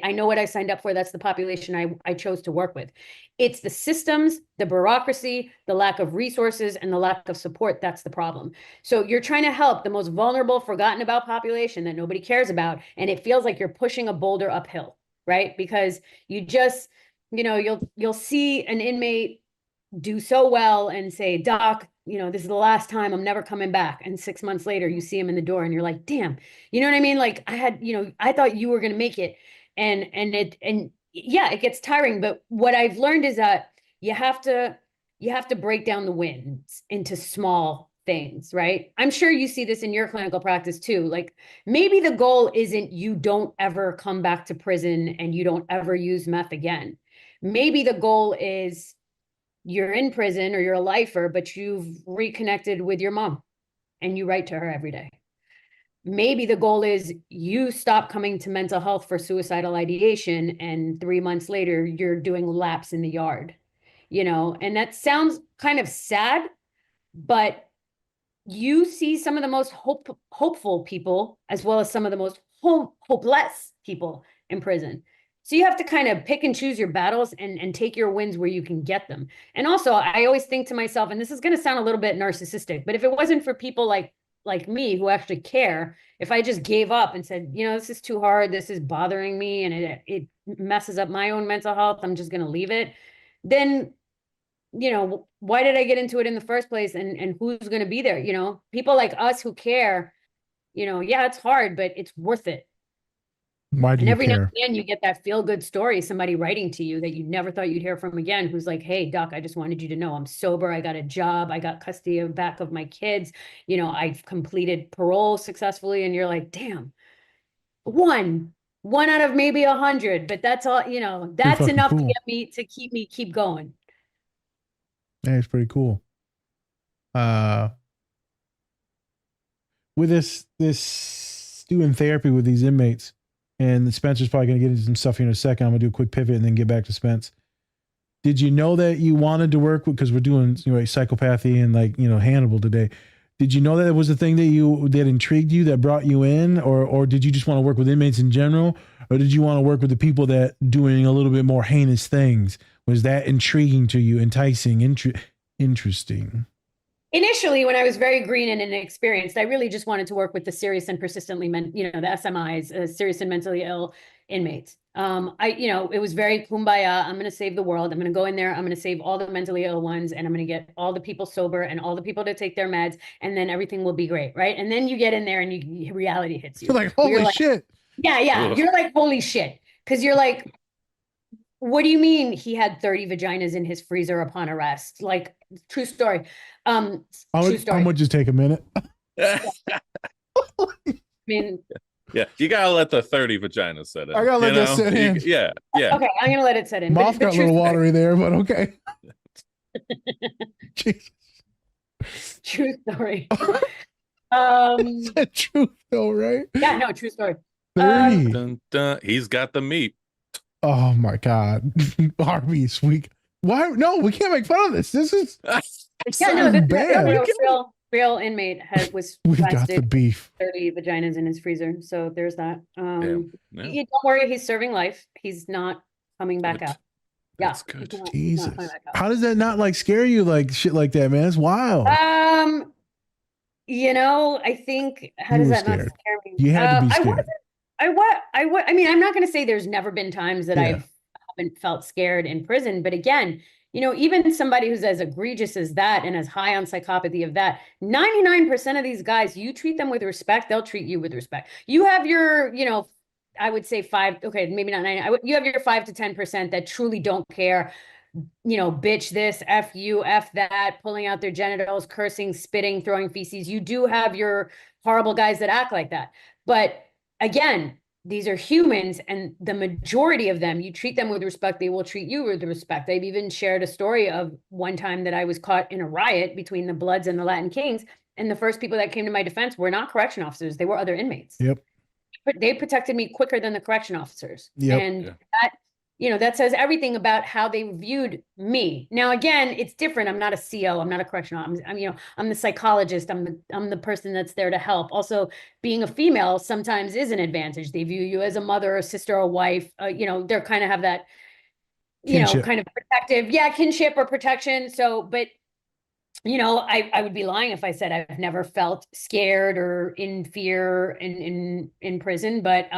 I know what I signed up for. That's the population I chose to work with. It's the systems, the bureaucracy, the lack of resources, and the lack of support. That's the problem. So you're trying to help the most vulnerable, forgotten about population that nobody cares about. And it feels like you're pushing a boulder uphill, right? Because you just, you'll see an inmate do so well and say, doc, this is the last time, I'm never coming back. And 6 months later, you see him in the door and you're like, damn, you know what I mean? Like I thought you were going to make it. And yeah, it gets tiring. But what I've learned is that you have to break down the wins into small things, right? I'm sure you see this in your clinical practice too. Like maybe the goal isn't you don't ever come back to prison and you don't ever use meth again. Maybe the goal is you're in prison or you're a lifer, but you've reconnected with your mom and you write to her every day. Maybe the goal is you stop coming to mental health for suicidal ideation, and 3 months later, you're doing laps in the yard, and that sounds kind of sad, but you see some of the most hopeful people as well as some of the most hopeless people in prison. So you have to kind of pick and choose your battles and take your wins where you can get them. And also, I always think to myself, and this is going to sound a little bit narcissistic, but if it wasn't for people like me who actually care, if I just gave up and said, this is too hard, this is bothering me, and it messes up my own mental health, I'm just going to leave it, then why did I get into it in the first place? And who's going to be there? People like us who care, yeah, it's hard, but it's worth it. Why do And you every now and care? then you get that feel good story, somebody writing to you that you never thought you'd hear from again, who's like, hey, doc, I just wanted you to know I'm sober. I got a job. I got custody back of my kids. I've completed parole successfully. And you're like, damn, one out of maybe 100, but that's all, that's fucking enough to cool. get me to keep going. Yeah, it's pretty cool. With this doing therapy with these inmates, and Spencer's probably going to get into some stuff here in a second. I'm going to do a quick pivot and then get back to Spence. Did you know that you wanted to work with, because we're doing psychopathy and Hannibal today. Did you know that it was a thing that intrigued you, that brought you in, or did you just want to work with inmates in general, or did you want to work with the people that doing a little bit more heinous things? Was that intriguing to you, enticing, interesting? Initially, when I was very green and inexperienced, I really just wanted to work with the serious and persistently, the SMIs, serious and mentally ill inmates. It was very kumbaya. I'm going to save the world. I'm going to go in there. I'm going to save all the mentally ill ones, and I'm going to get all the people sober and all the people to take their meds, and then everything will be great, right? And then you get in there and reality hits you. You're like, holy shit. Yeah. Ugh. You're like, holy shit. Because you're like, what do you mean he had 30 vaginas in his freezer upon arrest? Like, true story. I'm gonna just take a minute. I mean, Yeah, you gotta let the 30 vaginas set in. I gotta let that set in. Yeah. okay, I'm gonna let it set in. Mouth got a little watery there, but okay. True story. It's the truth though, right? Yeah, no, true story. 30. Dun, dun. He's got the meat. Oh my God. Arby's week. Why? No, we can't make fun of this. This is Yeah, no, this bad. real inmate was We've got the arrested, beef. 30 vaginas in his freezer. So there's that. Yeah. Don't worry, he's serving life. He's not coming back Good. out. That's Yeah, good. he's not Jesus. coming back out. How does that not scare you, shit like that, man? It's wild. I think, how You does were that not scared. scare me? You had to be scared. I mean, I'm not going to say there's never been times that Yeah. haven't felt scared in prison, but again, even somebody who's as egregious as that and as high on psychopathy of that, 99% of these guys, you treat them with respect, they'll treat you with respect. You have your, I would say maybe not 90. You have your 5 to 10% that truly don't care, bitch this, F you, F that, pulling out their genitals, cursing, spitting, throwing feces. You do have your horrible guys that act like that. But again, these are humans, and the majority of them, you treat them with respect, they will treat you with respect. I've even shared a story of one time that I was caught in a riot between the Bloods and the Latin Kings, and the first people that came to my defense were not correction officers, they were other inmates. Yep. But they protected me quicker than the correction officers. Yep. And Yeah. that says everything about how they viewed me. Now, again, it's different. I'm not a CO. I'm not a correctional. I'm the psychologist. I'm the person that's there to help. Also, being a female sometimes is an advantage. They view you as a mother, a sister, a wife. They're kind of have that, Kinship. kind of protective, kinship or protection. So, but I would be lying if I said I've never felt scared or in fear in prison. But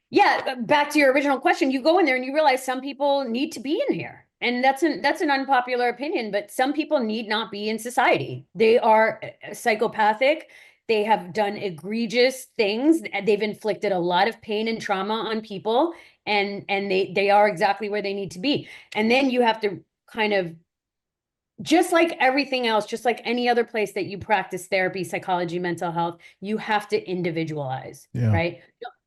yeah, back to your original question, you go in there and you realize some people need to be in here. And that's an unpopular opinion, but some people need not be in society. They are psychopathic. They have done egregious things. They've inflicted a lot of pain and trauma on people, and they are exactly where they need to be. And then you have to kind of, just like everything else, just like any other place that you practice therapy, psychology, mental health, you have to individualize, right?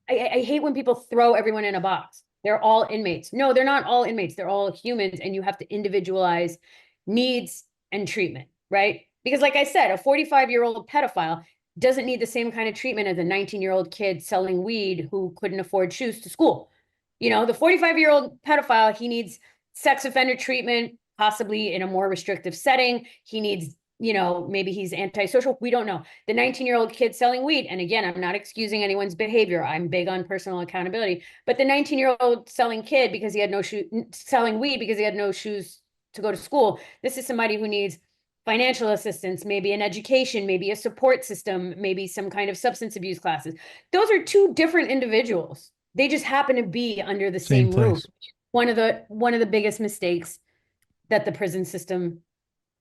I hate when people throw everyone in a box. They're all inmates. No, they're not all inmates. They're all humans, and you have to individualize needs and treatment, right? Because like I said, a 45-year-old pedophile doesn't need the same kind of treatment as a 19-year-old kid selling weed who couldn't afford shoes to school. You know, the 45-year-old pedophile, he needs sex offender treatment, possibly in a more restrictive setting. He needs, you know, maybe he's antisocial. We don't know. The 19-year-old kid selling weed, and again, I'm not excusing anyone's behavior. I'm big on personal accountability. But the 19-year-old selling kid because he had no selling weed because he had no shoes to go to school. This is somebody who needs financial assistance, maybe an education, maybe a support system, maybe some kind of substance abuse classes. Those are two different individuals. They just happen to be under the same roof. One of the biggest mistakes that the prison system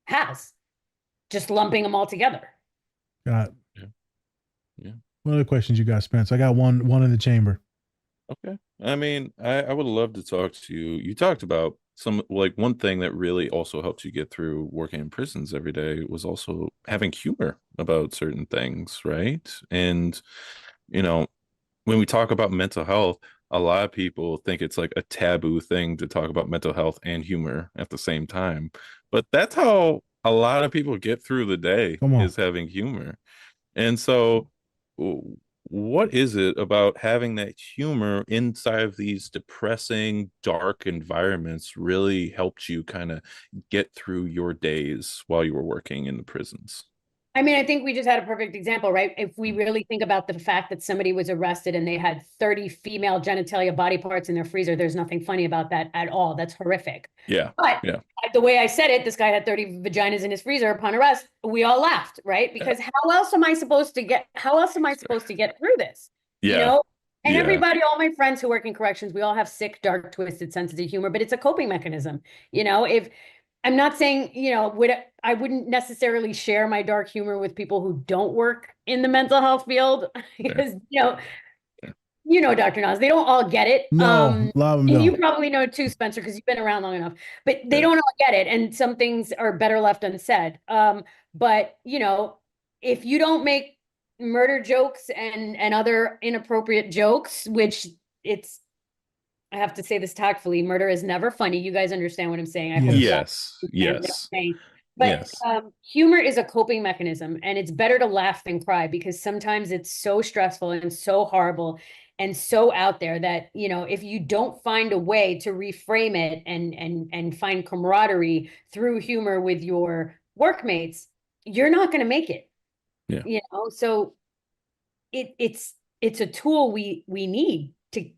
has, just lumping them all together. Got Yeah. What other questions you got, Spence? I got one in the chamber. Okay. I mean, I would love to talk to you. You talked about some, like, one thing that really also helped you get through working in prisons every day was also having humor about certain things, right? And, you know, when we talk about mental health, a lot of people think it's like a taboo thing to talk about mental health and humor at the same time. But that's how a lot of people get through the day, is having humor. And so what is it about having that humor inside of these depressing, dark environments really helped you kind of get through your days while you were working in the prisons? I mean, I think we just had a perfect example, right? If we really think about the fact that somebody was arrested and they had 30 female genitalia body parts in their freezer, there's nothing funny about that at all. That's horrific. Yeah. But the way I said it, this guy had 30 vaginas in his freezer upon arrest. We all laughed, right? Because how else am I supposed to get through this? Yeah. You know? And everybody, all my friends who work in corrections, we all have sick, dark, twisted senses of humor, but it's a coping mechanism. You know, if I'm not saying, you know, I wouldn't necessarily share my dark humor with people who don't work in the mental health field because, you know, Dr. Nas, they don't all get it. No, a lot of them don't. You probably know too, Spencer, because you've been around long enough, but they don't all get it. And some things are better left unsaid. But, you know, if you don't make murder jokes and other inappropriate jokes, which I have to say this tactfully, murder is never funny. You guys understand what I'm saying. I hope Yes. But humor is a coping mechanism, and it's better to laugh than cry because sometimes it's so stressful and so horrible and so out there that, you know, if you don't find a way to reframe it and find camaraderie through humor with your workmates, you're not going to make it. Yeah. You know, so it's a tool we need to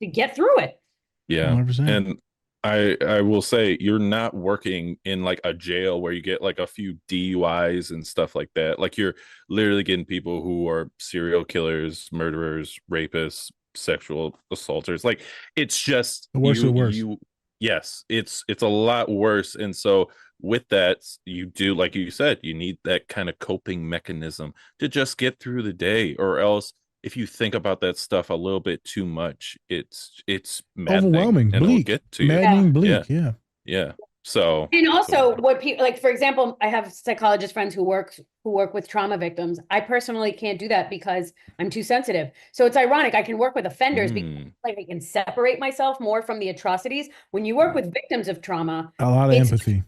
get through it. Yeah. 100%. And I will say, you're not working in like a jail where you get like a few DUIs and stuff like that. Like, you're literally getting people who are serial killers, murderers, rapists, sexual assaulters. Like, it's just worse. Yes, it's a lot worse. And so with that, you do, like you said, you need that kind of coping mechanism to just get through the day, or else if you think about that stuff a little bit too much, it's overwhelming, bleak, get to you. maddening, bleak. Yeah. So, and also what people like, for example, I have psychologist friends who work with trauma victims. I personally can't do that because I'm too sensitive. So it's ironic. I can work with offenders because like I can separate myself more from the atrocities. When you work with victims of trauma, a lot of empathy.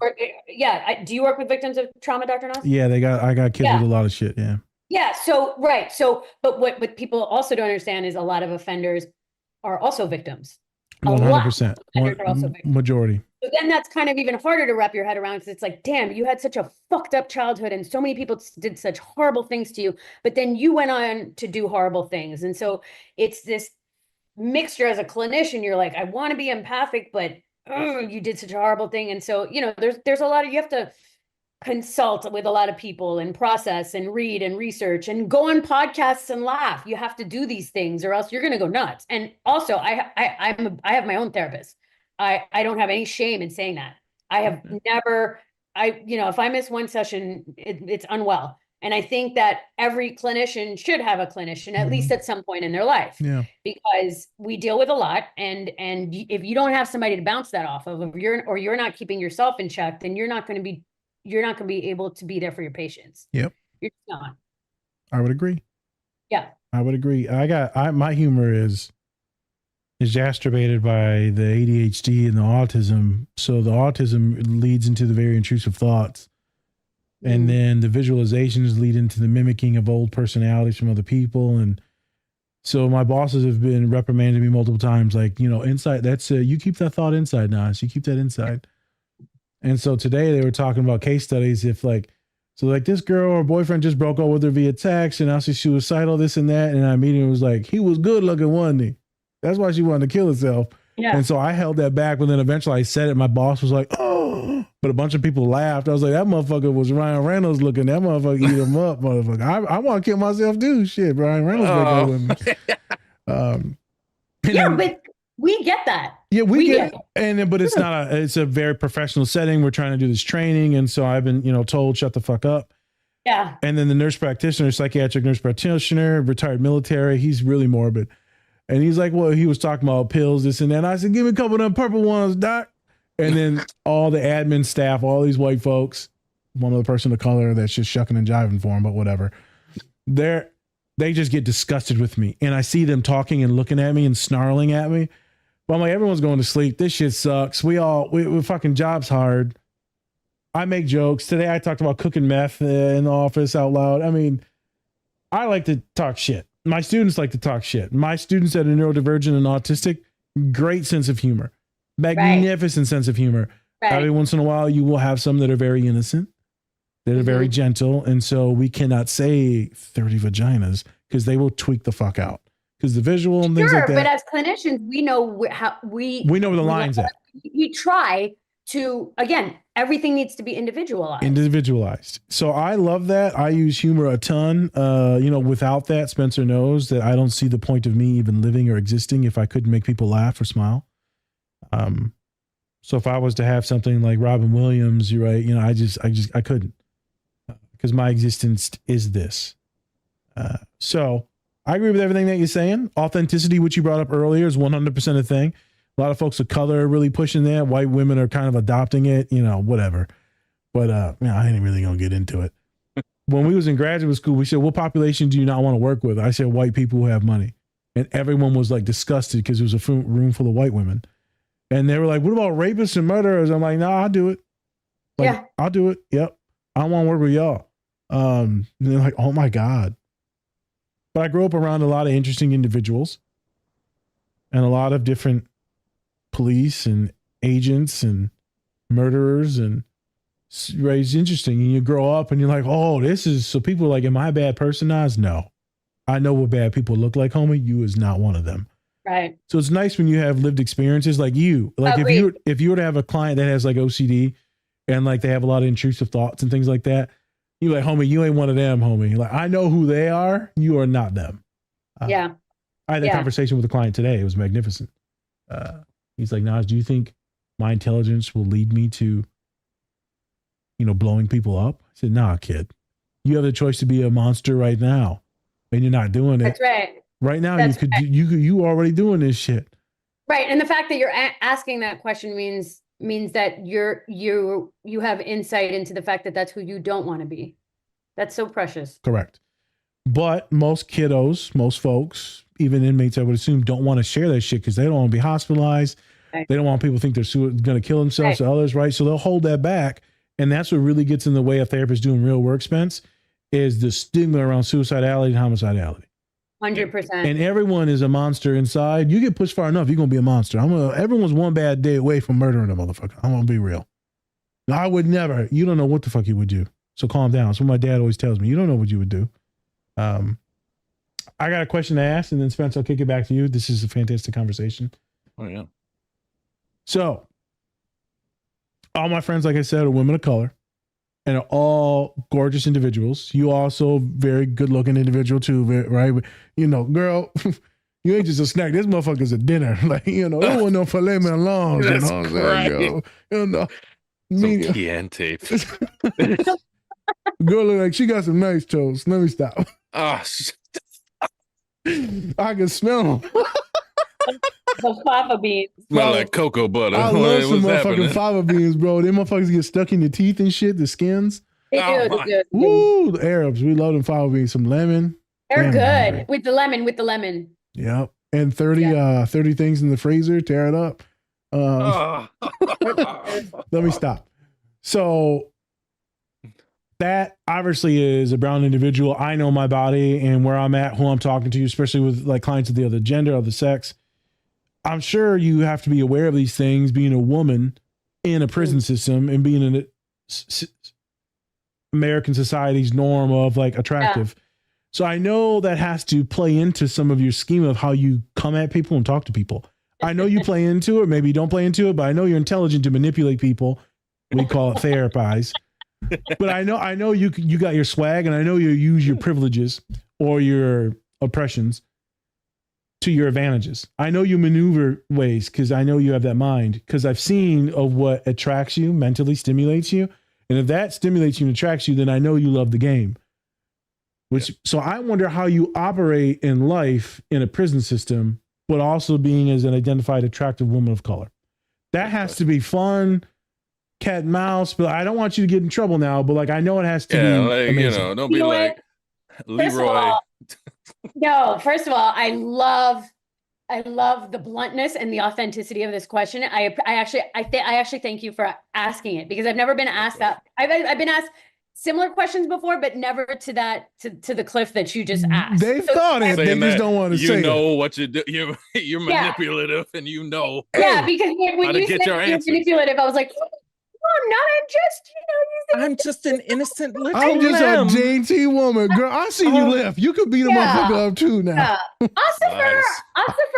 Do you work with victims of trauma, Dr. Nas? Yeah, I got kids with a lot of shit. Yeah. Yeah. So, right. So, but what people also don't understand is a lot of offenders are also victims. 100%. Majority. So then that's kind of even harder to wrap your head around because it's like, damn, you had such a fucked up childhood and so many people did such horrible things to you, but then you went on to do horrible things. And so it's this mixture as a clinician. You're like, I want to be empathic, but you did such a horrible thing. And so, you know, there's a lot of, you have to consult with a lot of people and process and read and research and go on podcasts and laugh. You have to do these things or else you're going to go nuts. And also I have my own therapist. I don't have any shame in saying that. I have never, you know, if I miss one session, it's unwell. And I think that every clinician should have a clinician, at least at some point in their life, because we deal with a lot. And if you don't have somebody to bounce that off of, or you're not keeping yourself in check, then you're not going to be able to be there for your patients. Yep. You're not. I would agree. Yeah. I would agree. My humor is exacerbated by the ADHD and the autism. So the autism leads into the very intrusive thoughts. And then the visualizations lead into the mimicking of old personalities from other people. And so my bosses have been reprimanding me multiple times, like, inside, that's you keep that thought inside, Nas. You keep that inside. And so today they were talking about case studies. If this girl or boyfriend just broke up with her via text and now she's suicidal, this and that. And I immediately was like, he was good looking, wasn't he? That's why she wanted to kill herself. Yeah. And so I held that back, but then eventually I said it. My boss was like, oh, but a bunch of people laughed. I was like, that motherfucker was Ryan Reynolds looking. That motherfucker eat him up, motherfucker. I want to kill myself too. Shit, Ryan Reynolds broke up with me. But we get that. Yeah, we get it. But it's it's a very professional setting. We're trying to do this training. And so I've been, told, shut the fuck up. Yeah. And then the nurse practitioner, psychiatric nurse practitioner, retired military, he's really morbid. And he's like, well, he was talking about pills, this and that. And I said, give me a couple of them purple ones, doc. And then all the admin staff, all these white folks, one other person of color that's just shucking and jiving for him, but whatever. They just get disgusted with me. And I see them talking and looking at me and snarling at me. But I'm like, everyone's going to sleep. This shit sucks. We fucking job's hard. I make jokes. Today I talked about cooking meth in the office out loud. I mean, I like to talk shit. My students like to talk shit. My students that are neurodivergent and autistic, great sense of humor. Magnificent sense of humor. Right. Every once in a while, you will have some that are very innocent, that are very gentle. And so we cannot say 30 vaginas because they will tweak the fuck out. Because the visual and things like that. But as clinicians, we know how we know where the line's at. We try to, again, everything needs to be individualized. So I love that. I use humor a ton. Without that, Spencer knows that I don't see the point of me even living or existing if I couldn't make people laugh or smile. So if I was to have something like Robin Williams, you're right. I couldn't, because my existence is this. So I agree with everything that you're saying. Authenticity, which you brought up earlier, is 100% a thing. A lot of folks of color are really pushing that. White women are kind of adopting it, whatever. But I ain't really going to get into it. When we was in graduate school, we said, what population do you not want to work with? I said, white people who have money. And everyone was like disgusted because it was a room full of white women. And they were like, what about rapists and murderers? I'm like, I'll do it. I'll do it. Yep. I don't want to work with y'all. And they're like, oh my God. But I grew up around a lot of interesting individuals and a lot of different police and agents and murderers, and it's interesting. And you grow up and you're like, oh, so people are like, am I a bad person, Nas? No. I know what bad people look like, homie. You is not one of them. Right. So it's nice when you have lived experiences like you. Like if you were to have a client that has like OCD and like they have a lot of intrusive thoughts and things like that, you're like, homie, you ain't one of them, homie. Like, I know who they are. You are not them. I had a conversation with a client today. It was magnificent. He's like, Nas, do you think my intelligence will lead me to, blowing people up? I said, nah, kid. You have the choice to be a monster right now, and you're not doing it. That's right. Right now, you already doing this shit. Right, and the fact that you're asking that question means that you have insight into the fact that that's who you don't want to be. That's so precious. Correct. But most kiddos, most folks, even inmates, I would assume, don't want to share that shit because they don't want to be hospitalized. Right. They don't want people to think they're going to kill themselves or others, right? So they'll hold that back. And that's what really gets in the way of therapists doing real work, Spence, is the stigma around suicidality and homicidality. 100%. And everyone is a monster inside. You get pushed far enough, you're going to be a monster. Everyone's one bad day away from murdering a motherfucker. I'm going to be real. No, I would never. You don't know what the fuck you would do. So calm down. That's what my dad always tells me. You don't know what you would do. I got a question to ask, and then Spence, I'll kick it back to you. This is a fantastic conversation. Oh, yeah. So, all my friends, like I said, are women of color and are all gorgeous individuals. You also very good looking individual too, right? Girl, you ain't just a snack. This motherfucker's a dinner. Like, there wasn't no filet mignon. That's right. Some Chianti. Girl look like she got some nice toes. Let me stop. Oh, I can smell them. The fava beans. smell like cocoa butter. I love some What's motherfucking happening? fava beans, bro. Them motherfuckers get stuck in your teeth and shit, the skins. They Oh, do. They my. do. Woo, the Arabs, we love them fava beans. Some lemon. They're Damn, good man. with the lemon. With the lemon. Yep. And 30 things in the freezer, tear it up. Oh. Let me stop. So that obviously is a brown individual. I know my body and where I'm at, who I'm talking to, especially with like clients of the other gender, other sex. I'm sure you have to be aware of these things, being a woman in a prison system and being in American society's norm of like attractive. So I know that has to play into some of your scheme of how you come at people and talk to people. I know you play into it, maybe you don't play into it, but I know you're intelligent to manipulate people. We call it therapize. But I know you got your swag, and I know you use your privileges or your oppressions to your advantages. I know you maneuver ways because I know you have that mind, because I've seen of what attracts you, mentally stimulates you. And if that stimulates you and attracts you, then I know you love the game. So I wonder how you operate in life in a prison system, but also being as an identified attractive woman of color. That has to be fun, cat and mouse, but I don't want you to get in trouble now, but like I know it has to be like, amazing. don't be like Leroy. First of all, I love the bluntness and the authenticity of this question. I actually thank you for asking it, because I've never been asked that. I've been asked similar questions before, but never to the cliff that you just asked. They've thought it. They just don't want to say it. You know what you do. You're manipulative, and you know. Yeah, because when you said your you're manipulative, I was like, I'm not. I'm just an innocent little I'm just lamb. a dainty woman, girl. I see you left. You could beat a motherfucker up too now. Ossifer,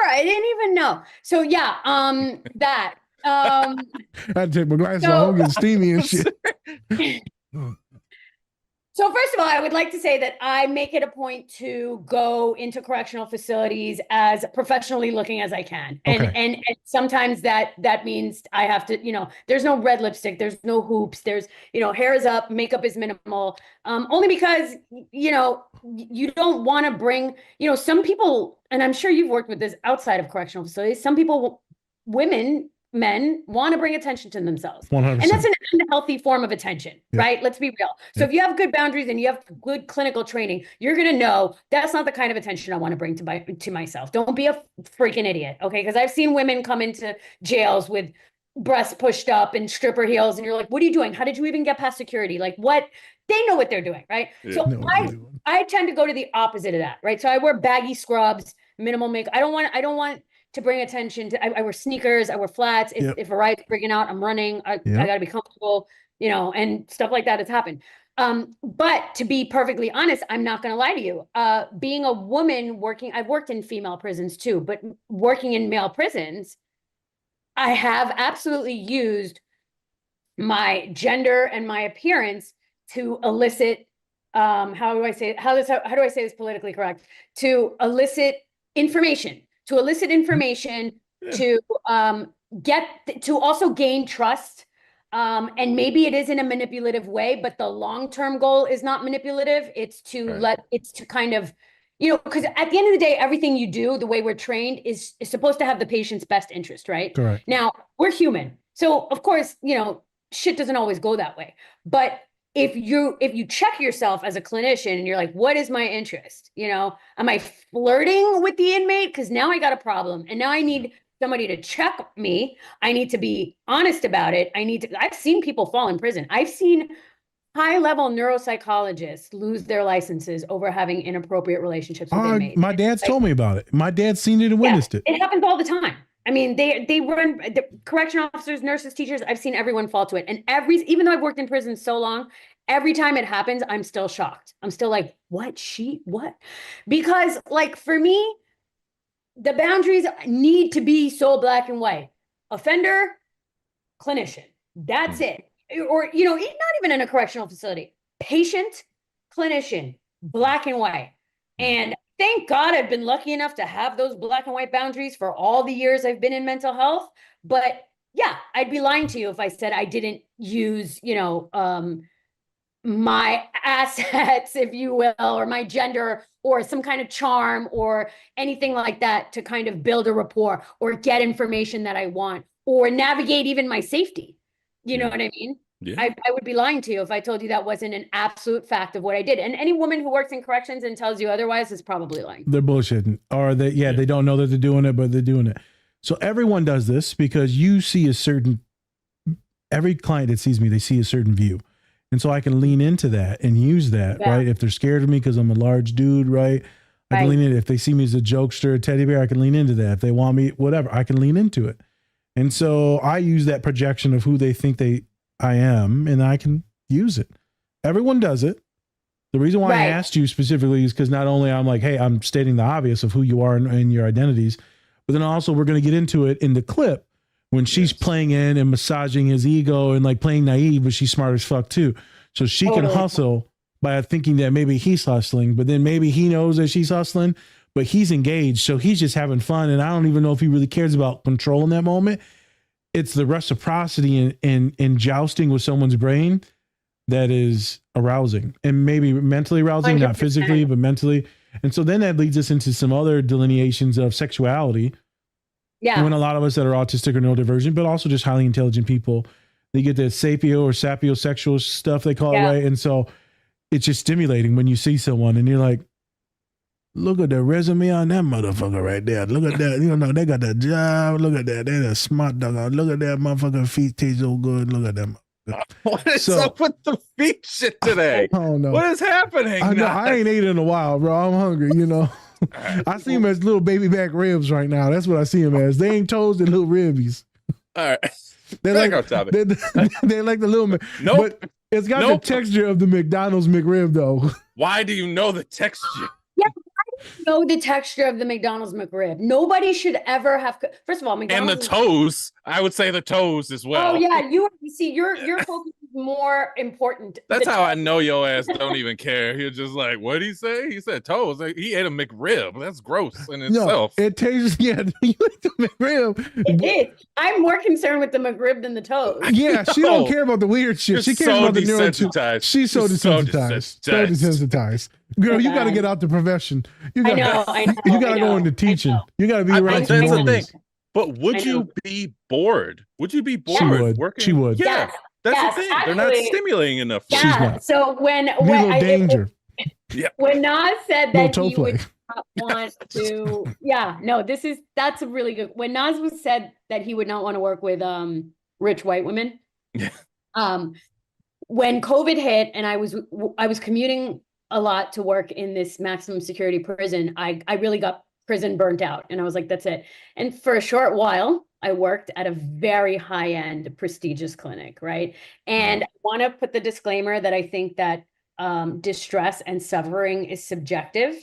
I didn't even know. So yeah, that. I had to take my glasses off. I'm getting steamy and shit. So first of all, I would like to say that I make it a point to go into correctional facilities as professionally looking as I can. And sometimes that means I have to, there's no red lipstick, there's no hoops, there's, hair is up, makeup is minimal. Only because, you don't want to bring, some people, and I'm sure you've worked with this outside of correctional facilities, some people, men want to bring attention to themselves. 100%. And that's an unhealthy form of attention, right? Let's be real. So if you have good boundaries and you have good clinical training, you're going to know that's not the kind of attention I want to bring to myself. Don't be a freaking idiot, okay? Because I've seen women come into jails with breasts pushed up and stripper heels, and you're like, what are you doing? How did you even get past security? Like, what? They know what they're doing, right? Yeah. So I tend to go to the opposite of that, right? So I wear baggy scrubs, minimal makeup. I don't want to bring attention to, I wear sneakers, I wear flats. If a ride's breaking out, I'm running, I gotta be comfortable, and stuff like that has happened. But to be perfectly honest, I'm not gonna lie to you. Being a woman I've worked in female prisons too, but working in male prisons, I have absolutely used my gender and my appearance to elicit, how do I say this politically correct? To elicit information. To to also gain trust. And maybe it is in a manipulative way, but the long-term goal is not manipulative. It's to kind of, because at the end of the day, everything you do, the way we're trained is supposed to have the patient's best interest, right? Correct. Now, we're human. So of course, shit doesn't always go that way. But if you check yourself as a clinician and you're like, what is my interest? Am I flirting with the inmate? Because now I got a problem and now I need somebody to check me. I need to be honest about it. I've seen people fall in prison. I've seen high-level neuropsychologists lose their licenses over having inappropriate relationships with inmates. My dad's told me about it. My dad's seen it and witnessed it. It happens all the time. I mean, they run the correction officers, nurses, teachers. I've seen everyone fall to it. And even though I've worked in prison so long, every time it happens, I'm still shocked. I'm still like, what? Because like for me, the boundaries need to be so black and white. Offender, clinician. That's it. Or, not even in a correctional facility. Patient, clinician, black and white. And thank God I've been lucky enough to have those black and white boundaries for all the years I've been in mental health. But yeah, I'd be lying to you if I said I didn't use, my assets, if you will, or my gender, or some kind of charm, or anything like that to kind of build a rapport or get information that I want, or navigate even my safety. You know what I mean? Yeah. I would be lying to you if I told you that wasn't an absolute fact of what I did. And any woman who works in corrections and tells you otherwise is probably lying. They're bullshitting, or they don't know that they're doing it, but they're doing it. So everyone does this because you see every client that sees me, they see a certain view. And so I can lean into that and use that, right? If they're scared of me because I'm a large dude, right? I can lean in. If they see me as a jokester, a teddy bear, I can lean into that. If they want me, whatever, I can lean into it. And so I use that projection of who they think I am, and I can use it. Everyone does it. The reason why I asked you specifically is because not only I'm like, hey, I'm stating the obvious of who you are and your identities, but then also we're going to get into it in the clip when she's playing in and massaging his ego and like playing naive, but she's smart as fuck too. So she can hustle by thinking that maybe he's hustling, but then maybe he knows that she's hustling, but he's engaged. So he's just having fun. And I don't even know if he really cares about control in that moment. It's the reciprocity in jousting with someone's brain that is arousing, and maybe mentally arousing, 100%. Not physically, but mentally. And so then that leads us into some other delineations of sexuality. Yeah. When a lot of us that are autistic or neurodivergent, but also just highly intelligent people, they get the sapio or sapiosexual stuff, they call it, right? And so it's just stimulating when you see someone and you're like, look at the resume on that motherfucker right there. Look at that. You know, they got that job. Look at that. They're a smart dog. Look at that motherfucker. Feet taste so good. Look at them. What is up with the feet shit today? Oh no. What is happening? I ain't ate in a while, bro. I'm hungry, you know. I see him as little baby back ribs right now. That's what I see him as. They ain't toes, they're little ribbies. All right. They're like they're like the little Nope. But it's got the texture of the McDonald's McRib though. Why do you know the texture? Yeah, I know the texture of the McDonald's McRib. Nobody should ever have. First of all, McDonald's and the toes. I would say the toes as well. Oh yeah, you see, your focus is more important. That's how I know your ass don't even care. He's just like, what did he say? He said toes. Like, he ate a McRib. That's gross in itself. No, it tastes. Yeah, you ate the McRib. It is. I'm more concerned with the McRib than the toes. Yeah, she don't care about the weird shit. She cares about the desensitized. She's so desensitized. So desensitized. Girl, you got to get out the profession. I know. You got to go into teaching. You got to be around some normies. But would you be bored? Would you be bored working? She would. Yeah, that's the thing. They're not stimulating enough. Yeah. She's not. So when danger. When Nas said that he would not want to, that's a really good. When Nas was said that he would not want to work with rich white women. Yeah. When COVID hit and I was commuting a lot to work in this maximum security prison, I really got prison burnt out. And I was like, that's it. And for a short while, I worked at a very high-end prestigious clinic, right? And I want to put the disclaimer that I think that distress and suffering is subjective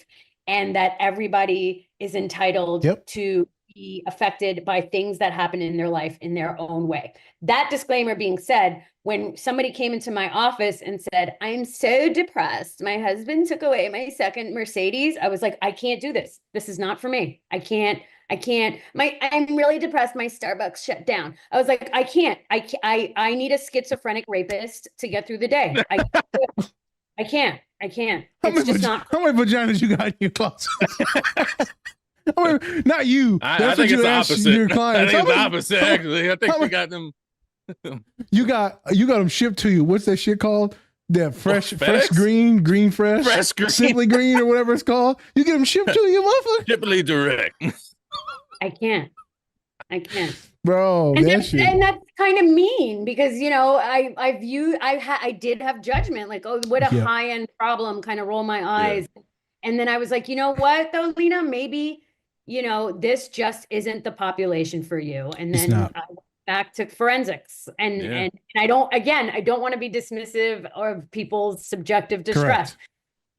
and that everybody is entitled to be affected by things that happen in their life in their own way. That disclaimer being said, when somebody came into my office and said, I'm so depressed, my husband took away my second Mercedes, I was like, I can't do this. This is not for me. I can't. I'm really depressed. My Starbucks shut down. I was like, I can't. I need a schizophrenic rapist to get through the day. I can't. It's just not. How many vaginas you got in your closet? Not you. I think it's the opposite. Your clients. I think it's the opposite, actually. I think we got them. You got them shipped to you. What's that shit called? That fresh green fresh, Simply Green or whatever it's called. You get them shipped to you, motherfucker. Shipply direct. I can't, bro. And that's kind of mean because I did have judgment, like, oh, what a high end problem. Kind of roll my eyes, and then I was like, you know what, though, Lina, maybe this just isn't the population for you. And then I went back to forensics, and I don't want to be dismissive of people's subjective distress. Correct.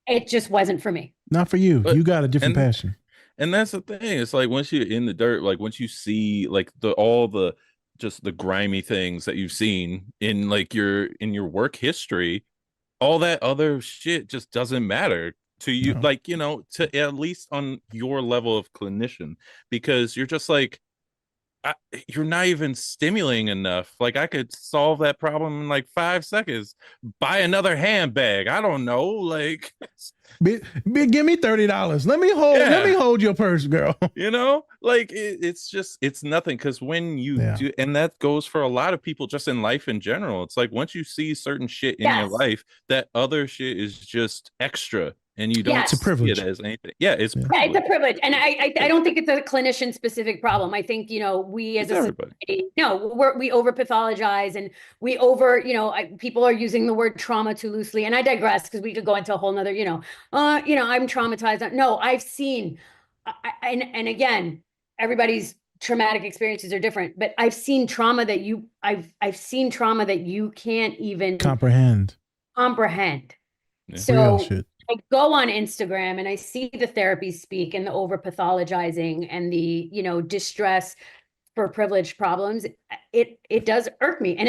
It just wasn't for me. Not for you. You got a different passion. And that's the thing. It's like once you're in the dirt, like once you see like all the grimy things that you've seen in like your work history, all that other shit just doesn't matter to you. No. Like, to at least on your level of clinician, because you're just like, you're not even stimulating enough. Like I could solve that problem in like 5 seconds. Buy another handbag. I don't know. Like, Give me $30. Let me hold your purse, girl. Like it's nothing. Because when you do, and that goes for a lot of people just in life in general. It's like once you see certain shit in your life, that other shit is just extra. And you don't It's a privilege. see it as anything. Yeah, it's it's a privilege. And I don't think it's a clinician specific problem. I think, we as a society, we over pathologize and we over, people are using the word trauma too loosely. And I digress because we could go into a whole nother, I'm traumatized. No, I've seen, and again, everybody's traumatic experiences are different, but I've seen trauma that I've seen trauma that you can't even comprehend. Yeah. So I go on Instagram and I see the therapy speak and the over pathologizing and the, distress for privileged problems. It does irk me. And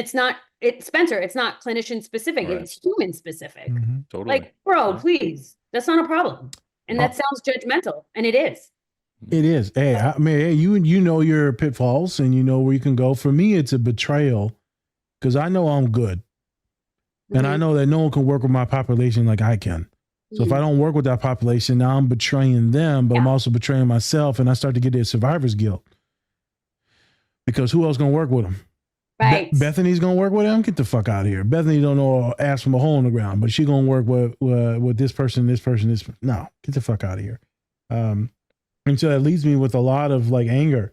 Spencer, it's not clinician specific. Right. It's human specific. Mm-hmm. Totally. Like, bro, please, that's not a problem. And that sounds judgmental. And it is. It is. Hey, I mean, hey, you know your pitfalls and you know where you can go. For me, it's a betrayal because I know I'm good. And I know that no one can work with my population like I can. So if I don't work with that population, now I'm betraying them, but I'm also betraying myself. And I start to get their survivor's guilt. Because who else going to work with them? Right. Bethany's going to work with them? Get the fuck out of here. Bethany don't know ass from a hole in the ground, but she going to work with this person. No, get the fuck out of here. And so that leaves me with a lot of like anger.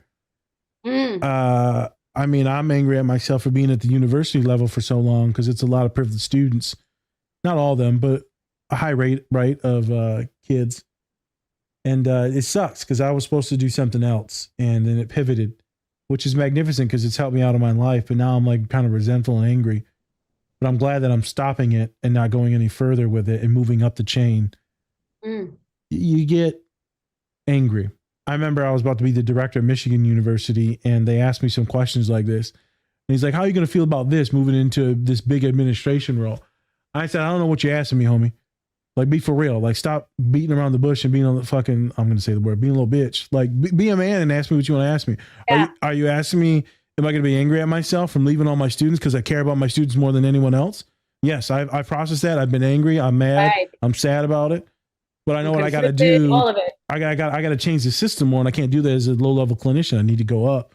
I mean, I'm angry at myself for being at the university level for so long because it's a lot of privileged students. Not all of them, but a high rate, right, of kids. And it sucks because I was supposed to do something else and then it pivoted, which is magnificent because it's helped me out of my life. But now I'm like kind of resentful and angry. But I'm glad that I'm stopping it and not going any further with it and moving up the chain. You get angry. I remember I was about to be the director of Michigan University and they asked me some questions like this. And he's like, how are you going to feel about this moving into this big administration role? I said, I don't know what you're asking me, homie. Like, be for real. Like, stop beating around the bush and being on the fucking, I'm going to say the word, being a little bitch. Like, be a man and ask me what you want to ask me. Yeah. Are you asking me, am I going to be angry at myself from leaving all my students because I care about my students more than anyone else? Yes, I've processed that. I've been angry. I'm mad. Right. I'm sad about it. But I know what I got to do. All of it. I got to change the system more, and I can't do that as a low-level clinician. I need to go up.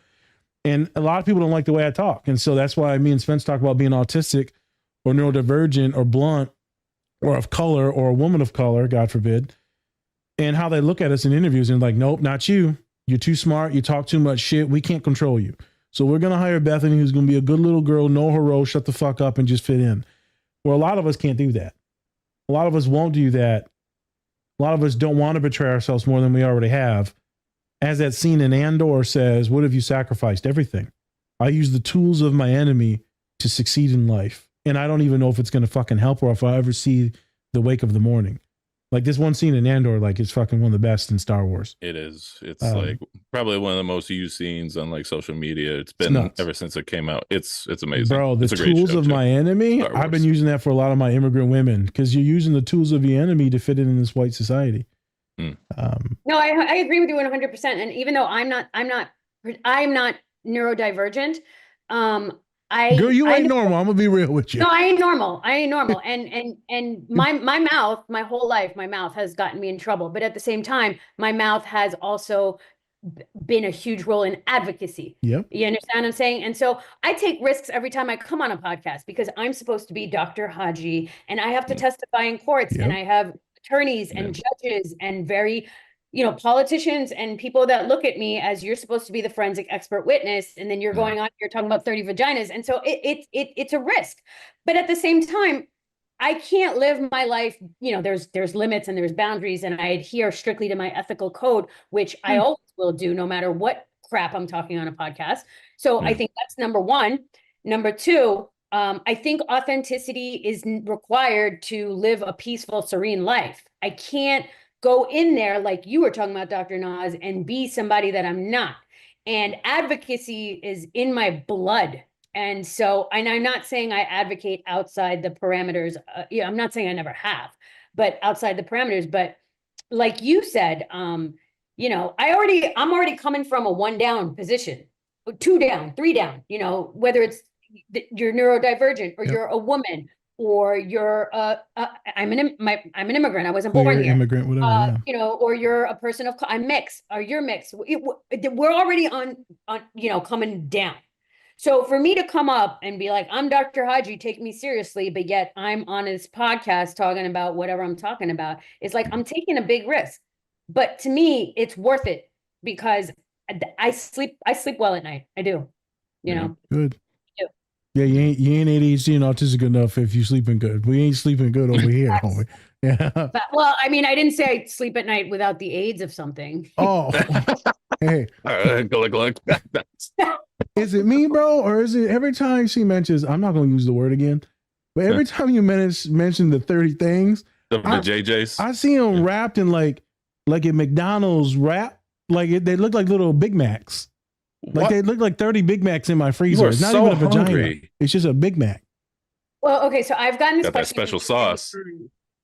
And a lot of people don't like the way I talk. And so that's why me and Spence talk about being autistic or neurodivergent or blunt or of color or a woman of color, God forbid, and how they look at us in interviews and like, nope, not you. You're too smart. You talk too much shit. We can't control you. So we're going to hire Bethany, who's going to be a good little girl, know her role, shut the fuck up and just fit in. Well, a lot of us can't do that. A lot of us won't do that. A lot of us don't want to betray ourselves more than we already have. As that scene in Andor says, what have you sacrificed? Everything. I use the tools of my enemy to succeed in life. And I don't even know if it's going to fucking help or if I ever see the wake of the morning. Like this one scene in Andor, like it's fucking one of the best in Star Wars. It is. It's like probably one of the most used scenes on like social media. It's been ever since it came out. It's amazing. Bro, the tools of my enemy, I've been using that for a lot of my immigrant women because you're using the tools of the enemy to fit in this white society. No, I agree with you 100%. And even though I'm not neurodivergent, girl, you ain't normal. I'm gonna be real with you. No, I ain't normal. And my mouth, my whole life, my mouth has gotten me in trouble. But at the same time, my mouth has also been a huge role in advocacy. Yep. You understand what I'm saying? And so I take risks every time I come on a podcast because I'm supposed to be Dr. Haji and I have to testify in courts and I have attorneys and judges and very, politicians and people that look at me as you're supposed to be the forensic expert witness. And then you're going on, you're talking about 30 vaginas. And so it's a risk. But at the same time, I can't live my life, there's limits and there's boundaries and I adhere strictly to my ethical code, which I always will do no matter what crap I'm talking on a podcast. So I think that's number one. Number two, I think authenticity is required to live a peaceful, serene life. I can't go in there like you were talking about, Dr. Nas, and be somebody that I'm not. And advocacy is in my blood. And so, and I'm not saying I advocate outside the parameters. I'm not saying I never have, but outside the parameters. But like you said, I'm already coming from a one down position. 2 down, 3 down, you know, whether it's you're neurodivergent or you're a woman or you're I'm an immigrant. I wasn't born Queer, here. immigrant, whatever. You know, or you're a person of I'm mixed or you're mixed. We're already on you know, coming down. So for me to come up and be like, I'm Dr. Haji, take me seriously, but yet I'm on this podcast talking about whatever I'm talking about, it's like I'm taking a big risk. But to me, it's worth it because I sleep well at night. I do, you know. Good. Yeah, you ain't ADHD and autistic enough if you sleeping good. We ain't sleeping good over here, homie. Yeah. But, well, I mean, I didn't say I sleep at night without the aids of something. Oh, hey. Glug. Is it me, bro? Or is it every time she mentions, I'm not going to use the word again, but every time you mention the 30 things, the JJs. I see them wrapped in like a McDonald's wrap. Like they look like little Big Macs. Like they look like 30 Big Macs in my freezer. It's not even a vagina. Hungry. It's just a Big Mac. Well, okay, so I've gotten this Got that special sauce.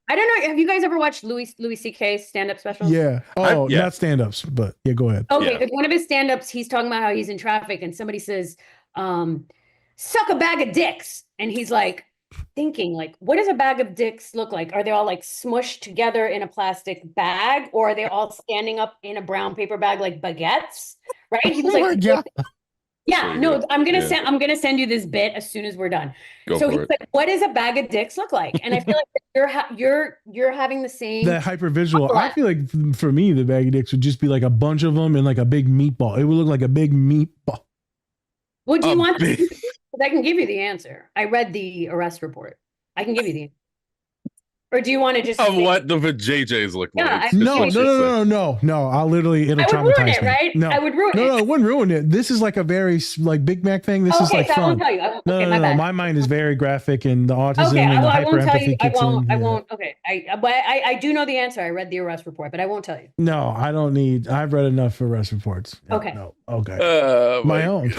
I don't know. Have you guys ever watched Louis C.K. stand-up specials? Yeah. Oh, not stand-ups, but yeah, go ahead. Okay, because one of his stand-ups, he's talking about how he's in traffic and somebody says, suck a bag of dicks. And he's like thinking, like, what does a bag of dicks look like? Are they all like smushed together in a plastic bag, or are they all standing up in a brown paper bag like baguettes? Right? He was like, yeah, no, I'm gonna send you this bit as soon as we're done. So he's like, what does a bag of dicks look like? And I feel like you're having the same that hyper visual. I feel like for me, the bag of dicks would just be like a bunch of them in like a big meatball. It would look like a big meatball. Would you want? I can give you the answer. I read the arrest report. I can give you the answer. Or do you want to just what the JJs look like? No. I'll literally, it'll traumatize me. Right? No, I would ruin it. No, it wouldn't ruin it. This is like a very like Big Mac thing. This is like so fun. I won't tell you. No. My mind is very graphic and the autism and the hyper empathy kicks in. I won't. Okay. I do know the answer. I read the arrest report, but I won't tell you. No, I don't need. I've read enough for arrest reports. Okay. No. Okay. My own.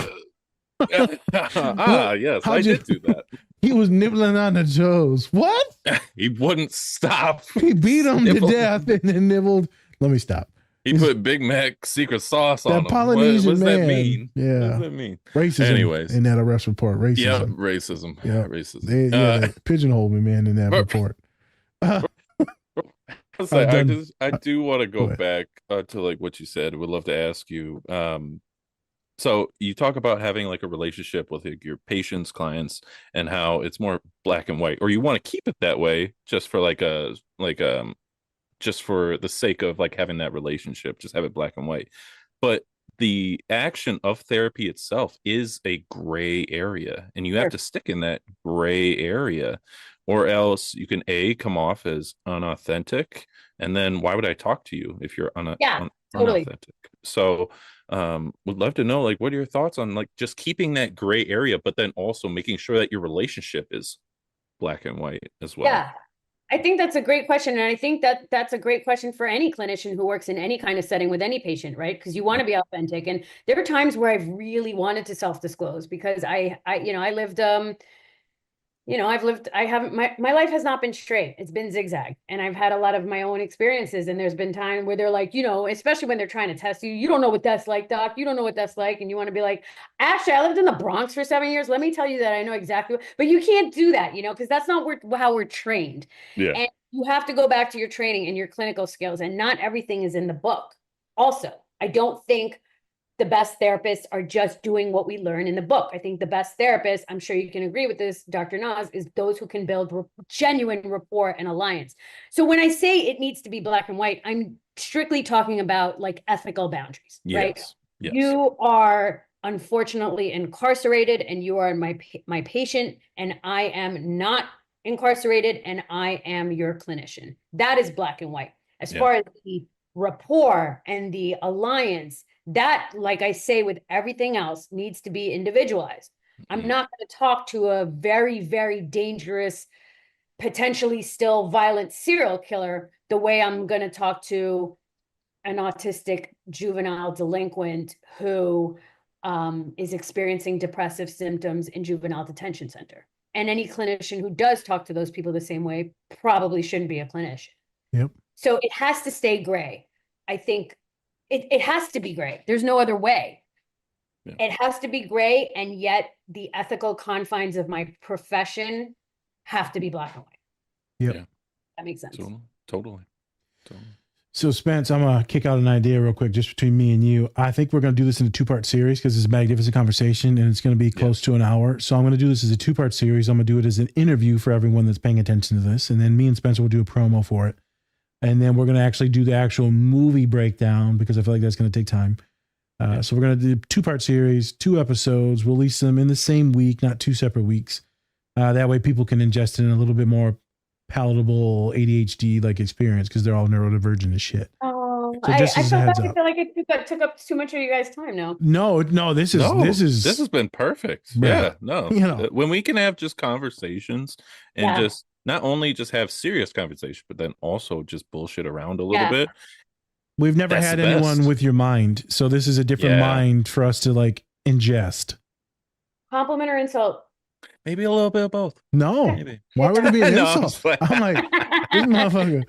Yes, I did do that. He was nibbling on the toes. What? He wouldn't stop. He beat him to death and then nibbled. Let me stop. He put Big Mac secret sauce on him. Polynesian what does man. that mean? Yeah. What does that mean? Racism. Anyways. In that arrest report. Racism. Yeah, racism. Yeah. Racism. They pigeonholed me, man, in that report. I do want to go back to like what you said. Would love to ask you. So you talk about having like a relationship with like, your patients, clients, and how it's more black and white, or you want to keep it that way just for just for the sake of like having that relationship, just have it black and white. But the action of therapy itself is a gray area, and you have to stick in that gray area, or else you can come off as unauthentic, and then why would I talk to you if you're unauthentic? So would love to know, like, what are your thoughts on like just keeping that gray area, but then also making sure that your relationship is black and white as well? Yeah, I think that's a great question. And I think that that's a great question for any clinician who works in any kind of setting with any patient, right? Because you want to be authentic. And there are times where I've really wanted to self-disclose because I lived, my life has not been straight. It's been zigzag. And I've had a lot of my own experiences. And there's been time where they're like, especially when they're trying to test you, you don't know what that's like, doc. You don't know what that's like. And you want to be like, actually, I lived in the Bronx for 7 years. Let me tell you that I know exactly. But you can't do that, because that's not how we're trained. Yeah. And you have to go back to your training and your clinical skills. And not everything is in the book. Also, I don't think the best therapists are just doing what we learn in the book. I think the best therapists, I'm sure you can agree with this, Dr. Nas, is those who can build genuine rapport and alliance. So when I say it needs to be black and white, I'm strictly talking about like ethical boundaries, right? Yes. You are unfortunately incarcerated and you are my patient, and I am not incarcerated and I am your clinician. That is black and white. As far as the rapport and the alliance, that, like I say with everything else, needs to be individualized. I'm not going to talk to a very, very dangerous, potentially still violent serial killer the way I'm going to talk to an autistic juvenile delinquent who is experiencing depressive symptoms in juvenile detention center. And any clinician who does talk to those people the same way probably shouldn't be a clinician. Yep. So it has to stay gray. I think it has to be gray. There's no other way. It has to be gray, and yet the ethical confines of my profession have to be black and white. Yep. Yeah. That makes sense. Totally. So Spence, I'm going to kick out an idea real quick just between me and you. I think we're going to do this in a 2-part series because it's a magnificent conversation and it's going to be close to an hour. So I'm going to do this as a 2-part series. I'm going to do it as an interview for everyone that's paying attention to this. And then me and Spencer will do a promo for it. And then we're going to actually do the actual movie breakdown because I feel like that's going to take time. So we're going to do a 2-part series, 2 episodes, release them in the same week, not 2 separate weeks. That way people can ingest it in a little bit more palatable ADHD like experience because they're all neurodivergent as shit. Oh, So I just as a heads feel up. like it took up too much of you guys' time now. No, this has been perfect. Yeah. When we can have just conversations and just not only just have serious conversation, but then also just bullshit around a little bit. We've never That's had the anyone best. with your mind, so this is a different mind for us to like ingest. Compliment or insult? Maybe a little bit of both. No, Maybe. why would it be an No, I'm insult? just like- I'm like, this motherfucker.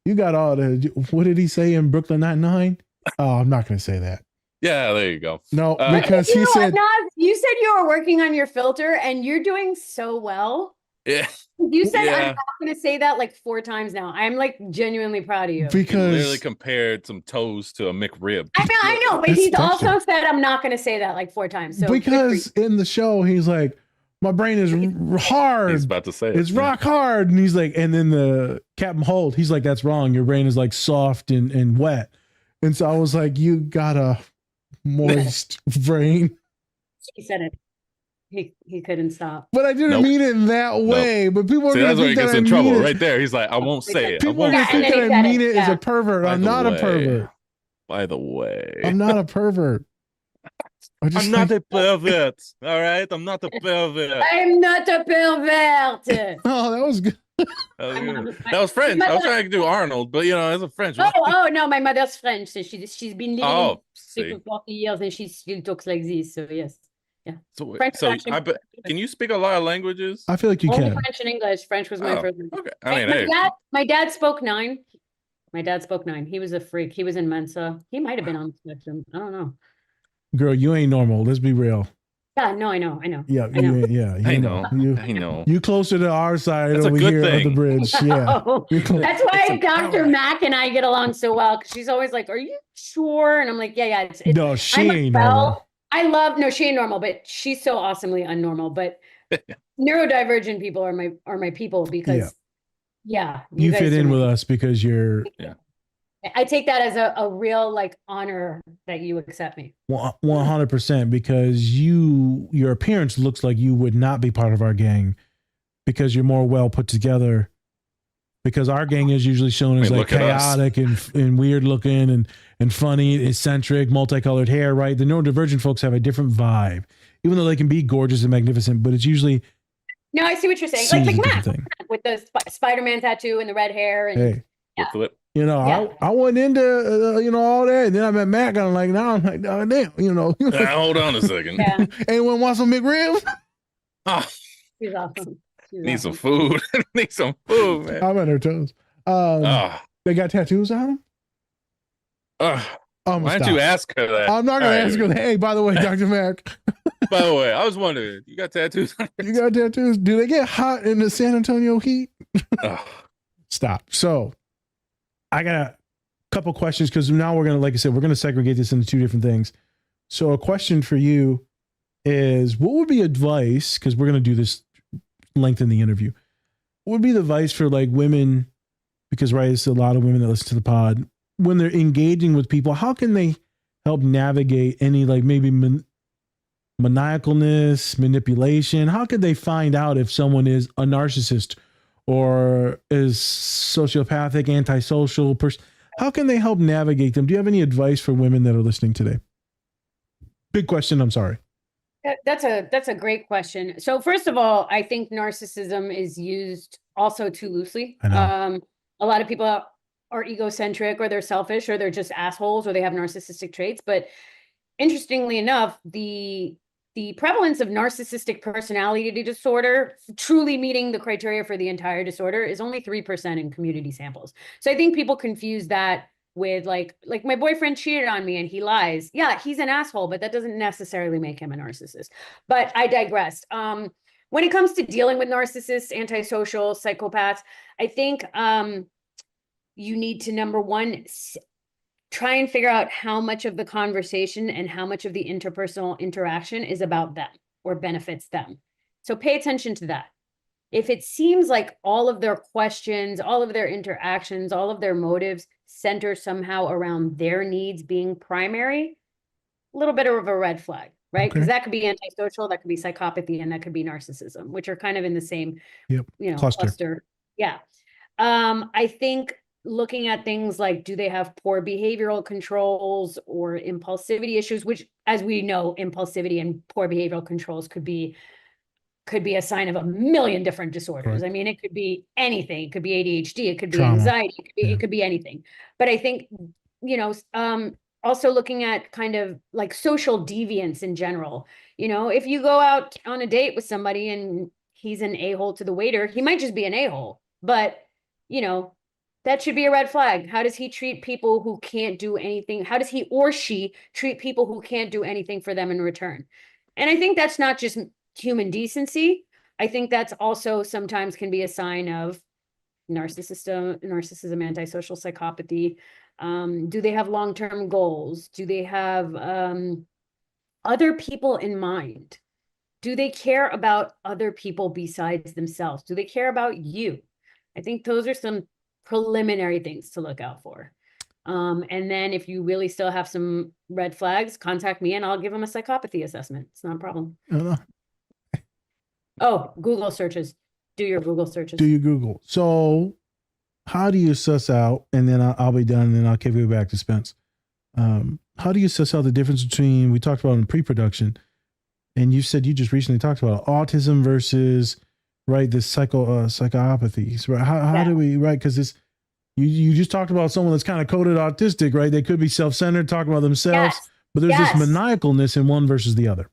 You got all the. What did he say in Brooklyn Nine-Nine? Oh, I'm not going to say that. Yeah, there you go. No, because he said. Nas, you said you were working on your filter, and you're doing so well. Yeah. You said Yeah. I'm not going to say that like 4 times now. I'm like genuinely proud of you. You Because literally compared some toes to a McRib. I know, but That's he's texture. also said I'm not going to say that like 4 times. So because in the show he's like, my brain is hard. He's about to say it. It's rock hard, and he's like, and then the Captain Holt, he's like, that's wrong. Your brain is like soft and wet. And so I was like, you got a moist brain. he said it. He couldn't stop. But I didn't Nope. mean it that way. But people are See, gonna that's where he think gets that in I trouble mean it. right there. He's like, I won't say it. I People are won't gonna say think and that then I he said mean it, it as yeah. a pervert. By I'm the not a way. pervert. By the way. I'm not a pervert. I just I'm not think- a pervert. All right? I'm not a pervert. I'm not a pervert. Oh, that was good. That was French. I was trying to do Arnold, but as a French. Oh no, my mother's French. So she's been living in see. for 40 years, and she still talks like this. So yes, So, French so is actually- can you speak a lot of languages? I feel like you only can. French and English. French was my Oh, first language. okay. I mean, my, hey. dad, my dad spoke 9. My dad spoke 9. He was a freak. He was in Mensa. He might have been on the spectrum. I don't know. Girl, you ain't normal. Let's be real. Yeah, no, I know. Yeah, I know. I know. You, I know. you closer to our side That's a over good here of the thing. bridge. Yeah. Oh, You're close. that's why It's a Dr. power. Mack and I get along so well, because she's always like, "Are you sure?" And I'm like, "Yeah, it's No, she I'm a ain't bell. normal. I love she ain't normal, but she's so awesomely unnormal. But neurodivergent people are my people because You guys fit do in my- with us because you're I take that as a real like honor that you accept me. 100% because your appearance looks like you would not be part of our gang because you're more well put together. Because our gang is usually shown as I mean, like look at us. chaotic and weird looking and funny, eccentric, multicolored hair, right? The neurodivergent folks have a different vibe, even though they can be gorgeous and magnificent, but it's usually No, I see what you're saying. seems Like a Mac different thing. with the Spider-Man tattoo and the red hair. And Hey, Flip. you know, Yeah. I wasn't into all that, and then I met Mac, and I'm like, now I'm like, oh, damn, Now, hold on a second. yeah, anyone want some McRib? Oh, she's awesome. She's need awesome. some food. Need some food, man. I'm at her toes. Ah, They got tattoos on them. I'm why don't you ask her that? I'm not gonna All right. ask her. Hey, by the way, Dr. Mac, By the way, I was wondering, you got tattoos? you got tattoos? Do they get hot in the San Antonio heat? Oh, Stop. So, I got a couple questions because now we're gonna, like I said, we're gonna segregate this into 2 different things. So, a question for you is, what would be advice? Because we're gonna do this lengthen the interview. What would be the advice for like women? Because right, it's a lot of women that listen to the pod when they're engaging with people. How can they help navigate any like maybe maniacalness, manipulation? How could they find out if someone is a narcissist or is sociopathic, antisocial person? How can they help navigate them? Do you have any advice for women that are listening today? Big question. I'm sorry. That's a great question. So first of all, I think narcissism is used also too loosely. I know. A lot of people are egocentric, or they're selfish, or they're just assholes, or they have narcissistic traits. But interestingly enough, the prevalence of narcissistic personality disorder, truly meeting the criteria for the entire disorder, is only 3% in community samples. So I think people confuse that with like my boyfriend cheated on me and he lies. Yeah, he's an asshole, but that doesn't necessarily make him a narcissist. But I digressed. When it comes to dealing with narcissists, antisocial, psychopaths, I think you need to, number one, try and figure out how much of the conversation and how much of the interpersonal interaction is about them or benefits them. So pay attention to that. If it seems like all of their questions, all of their interactions, all of their motives center somehow around their needs being primary, a little bit of a red flag, right? Because that could be antisocial, that could be psychopathy, and that could be narcissism, which are kind of in the same, cluster. Yeah. I think looking at things like, do they have poor behavioral controls or impulsivity issues, which, as we know, impulsivity and poor behavioral controls could be a sign of a million different disorders. Right. I mean, it could be anything. It could be ADHD. It could be trauma, anxiety. It could be anything. But I think, also looking at kind of like social deviance in general. If you go out on a date with somebody and he's an a-hole to the waiter, he might just be an a-hole. But, that should be a red flag. How does he treat people who can't do anything? How does he or she treat people who can't do anything for them in return? And I think that's not just human decency. I think that's also sometimes can be a sign of narcissism, antisocial psychopathy. Do they have long-term goals? Do they have other people in mind? Do they care about other people besides themselves? Do they care about you? I think those are some preliminary things to look out for. And then if you really still have some red flags, contact me and I'll give them a psychopathy assessment. It's not a problem. Oh, Google searches. Do your Google searches. Do you Google? So how do you suss out, and then I'll be done and then I'll give you back to Spence. How do you suss out the difference between, we talked about in pre-production, and you said you just recently talked about autism versus, right, this psychopathies, right? How do we, right? Because this, you just talked about someone that's kind of coded autistic, right? They could be self-centered, talking about themselves, but there's this maniacalness in one versus the other,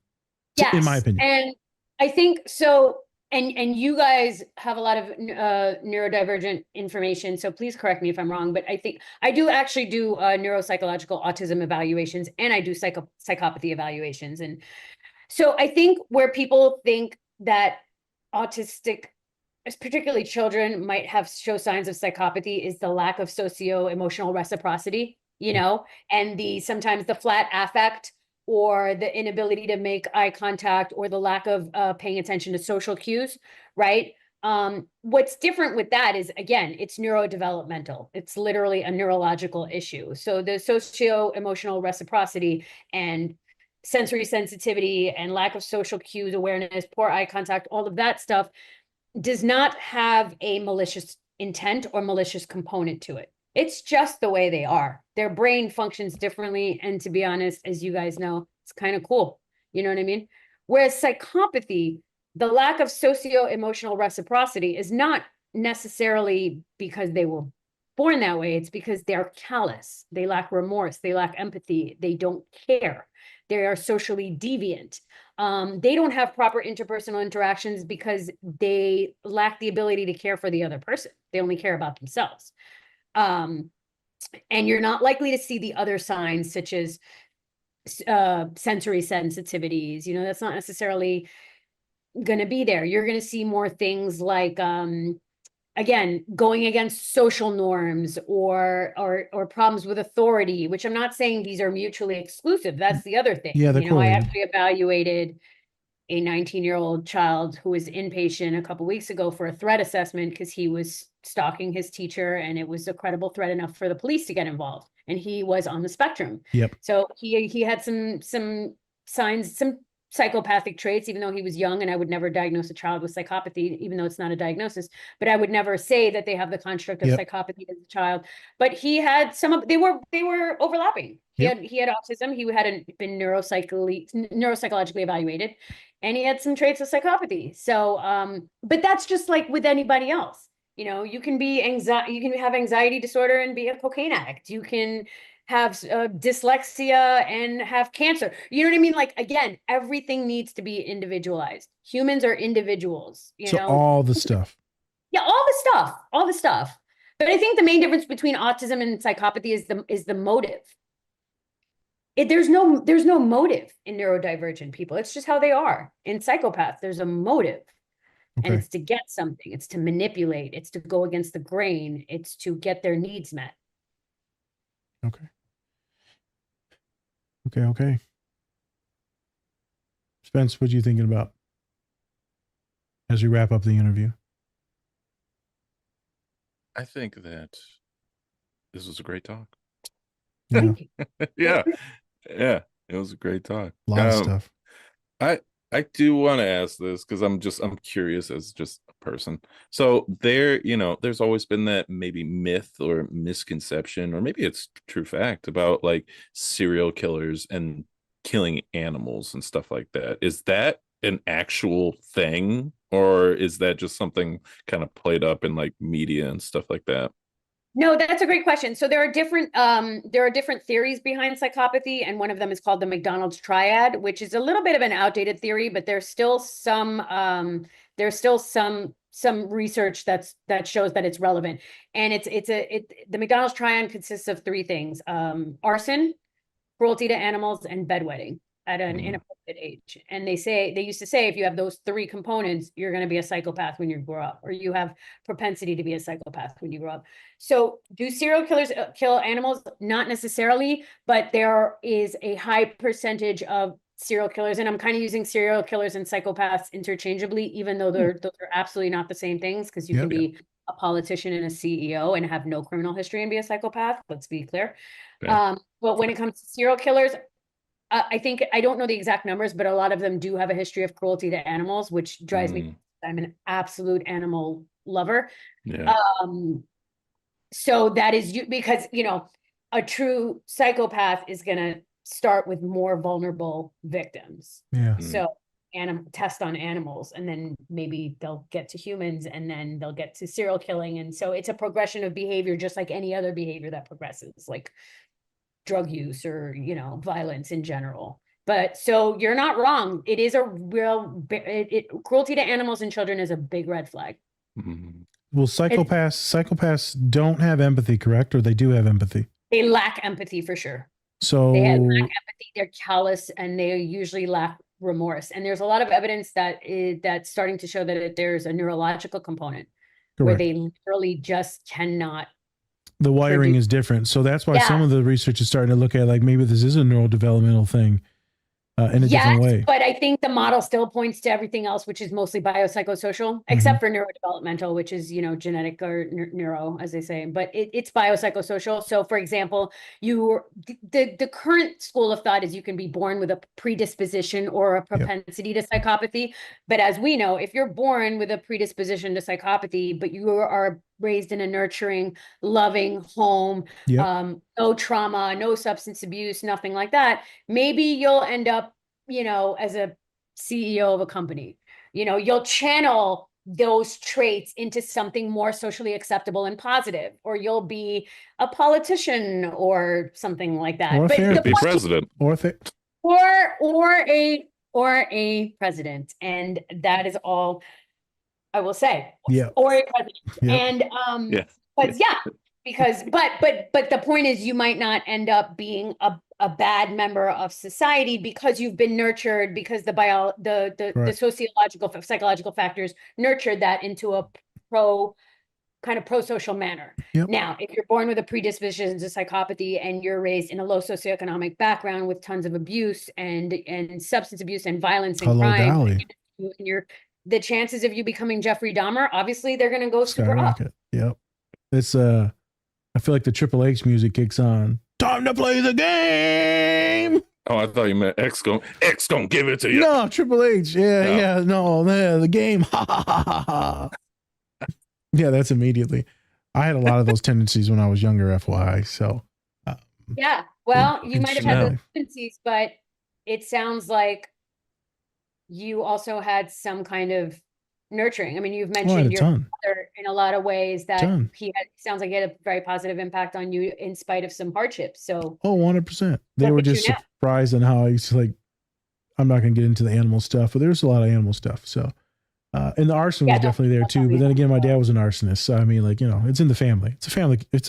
in my opinion. And I think so, and you guys have a lot of neurodivergent information, so please correct me if I'm wrong, but I think I do actually do neuropsychological autism evaluations, and I do psychopathy evaluations. And so I think where people think that autistic, particularly children, might show signs of psychopathy is the lack of socio-emotional reciprocity, and sometimes the flat affect, or the inability to make eye contact, or the lack of paying attention to social cues, right? What's different with that is, again, it's neurodevelopmental. It's literally a neurological issue. So the socio-emotional reciprocity and sensory sensitivity and lack of social cues, awareness, poor eye contact, all of that stuff does not have a malicious intent or malicious component to it. It's just the way they are. Their brain functions differently. And to be honest, as you guys know, it's kind of cool. You know what I mean? Whereas psychopathy, the lack of socio-emotional reciprocity is not necessarily because they were born that way. It's because they're callous. They lack remorse. They lack empathy. They don't care. They are socially deviant. They don't have proper interpersonal interactions because they lack the ability to care for the other person. They only care about themselves. And you're not likely to see the other signs, such as sensory sensitivities. That's not necessarily going to be there. You're going to see more things like, again, going against social norms or problems with authority, which I'm not saying these are mutually exclusive. That's the other thing. Yeah, I actually evaluated a 19-year-old child who was inpatient a couple weeks ago for a threat assessment because he was stalking his teacher, and it was a credible threat enough for the police to get involved. And he was on the spectrum. Yep. So he had some signs, some psychopathic traits, even though he was young, and I would never diagnose a child with psychopathy, even though it's not a diagnosis, but I would never say that they have the construct of psychopathy as a child. But he had they were overlapping. He had autism. He hadn't been neuropsychologically evaluated, and he had some traits of psychopathy. So, but that's just like with anybody else. You can have anxiety disorder and be a cocaine addict. You can have dyslexia and have cancer. You know what I mean? Like, again, everything needs to be individualized. Humans are individuals, So all the stuff. Yeah, all the stuff. But I think the main difference between autism and psychopathy is the motive. There's no motive in neurodivergent people. It's just how they are. In psychopaths, there's a motive. And it's to get something. It's to manipulate. It's to go against the grain. It's to get their needs met. Okay. Okay. Spence, what are you thinking about as we wrap up the interview? I think that this was a great talk. Yeah. Yeah. Yeah. It was a great talk. A lot of stuff. I do want to ask this because I'm curious as just a person. So there's always been that maybe myth or misconception, or maybe it's true fact about like serial killers and killing animals and stuff like that. Is that an actual thing, or is that just something kind of played up in like media and stuff like that? No, that's a great question. So there are different theories behind psychopathy, and one of them is called the McDonald's triad, which is a little bit of an outdated theory, but there's still some research that shows that it's relevant. And the McDonald's triad consists of three things: arson, cruelty to animals, and bedwetting at an inappropriate age. And they used to say, if you have those three components, you're going to be a psychopath when you grow up, or you have propensity to be a psychopath when you grow up. So do serial killers kill animals? Not necessarily, but there is a high percentage of serial killers, and I'm kind of using serial killers and psychopaths interchangeably, even though those are absolutely not the same things, because you can be a politician and a CEO and have no criminal history and be a psychopath. Let's be clear. Okay. But when it comes to serial killers, I think, I don't know the exact numbers, but a lot of them do have a history of cruelty to animals, which drives me. I'm an absolute animal lover. Yeah. So that is because, a true psychopath is going to start with more vulnerable victims. Yeah. So test on animals, and then maybe they'll get to humans, and then they'll get to serial killing. And so it's a progression of behavior, just like any other behavior that progresses, like drug use or, violence in general. But so you're not wrong. It is a real, cruelty to animals and children is a big red flag. Mm-hmm. Well, psychopaths don't have empathy, correct? Or they do have empathy? They lack empathy for sure. So they lack empathy. They're callous, and they usually lack remorse. And there's a lot of evidence that's starting to show that there's a neurological component. Correct. Where they literally just cannot. The wiring is different. So that's why some of the research is starting to look at, like, maybe this is a neurodevelopmental thing in a different way. But I think the model still points to everything else, which is mostly biopsychosocial, except for neurodevelopmental, which is, genetic or neuro, as they say, but it's biopsychosocial. So for example, the current school of thought is you can be born with a predisposition or a propensity to psychopathy. But as we know, if you're born with a predisposition to psychopathy, but you are raised in a nurturing, loving home, no trauma, no substance abuse, nothing like that, maybe you'll end up, as a CEO of a company. You'll channel those traits into something more socially acceptable and positive, or you'll be a politician or something like that. Or be president. Or a president. And that is all I will say. Yeah. Or a president. And but the point is, you might not end up being a bad member of society because you've been nurtured, because the sociological, psychological factors nurtured that into a pro-social manner. Yep. Now, if you're born with a predisposition to psychopathy and you're raised in a low socioeconomic background with tons of abuse and substance abuse and violence and crime, and the chances of you becoming Jeffrey Dahmer, obviously they're going to go super up. Yep. It's I feel like the Triple H music kicks on. Time to play the game. Oh, I thought you meant X gonna give it to you. No, Triple H. Yeah. No, the game. Ha ha ha ha. Yeah, that's immediately. I had a lot of those tendencies when I was younger, FYI. So. Well, you might have had those tendencies, but it sounds like you also had some kind of nurturing. I mean, you've mentioned your father in a lot of ways that sounds like he had a very positive impact on you in spite of some hardships. So 100%. They were just surprised on how he's like, I'm not going to get into the animal stuff, but there's a lot of animal stuff. So And the arson was definitely there too. But then again, my dad was an arsonist. So I mean, like, it's in the family. It's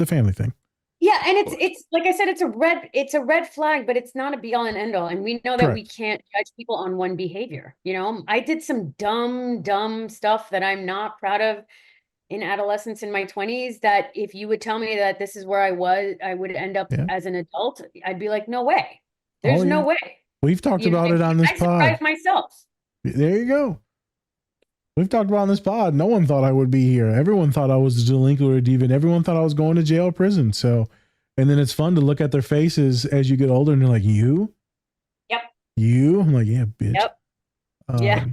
a family thing. Yeah, and it's like I said, it's a red flag, but it's not a be all and end all. And we know that we can't judge people on one behavior. I did some dumb stuff that I'm not proud of in adolescence, in my 20s, that if you would tell me that this is where I would end up as an adult, I'd be like, no way. There's no way. We've talked about it on this pod. I surprised myself. There you go. We've talked about on this pod. No one thought I would be here. Everyone thought I was a delinquent or a deviant. Everyone thought I was going to jail or prison. So, and then it's fun to look at their faces as you get older and they're like, you? Yep. You? I'm like, yeah, bitch. Yep. Yeah.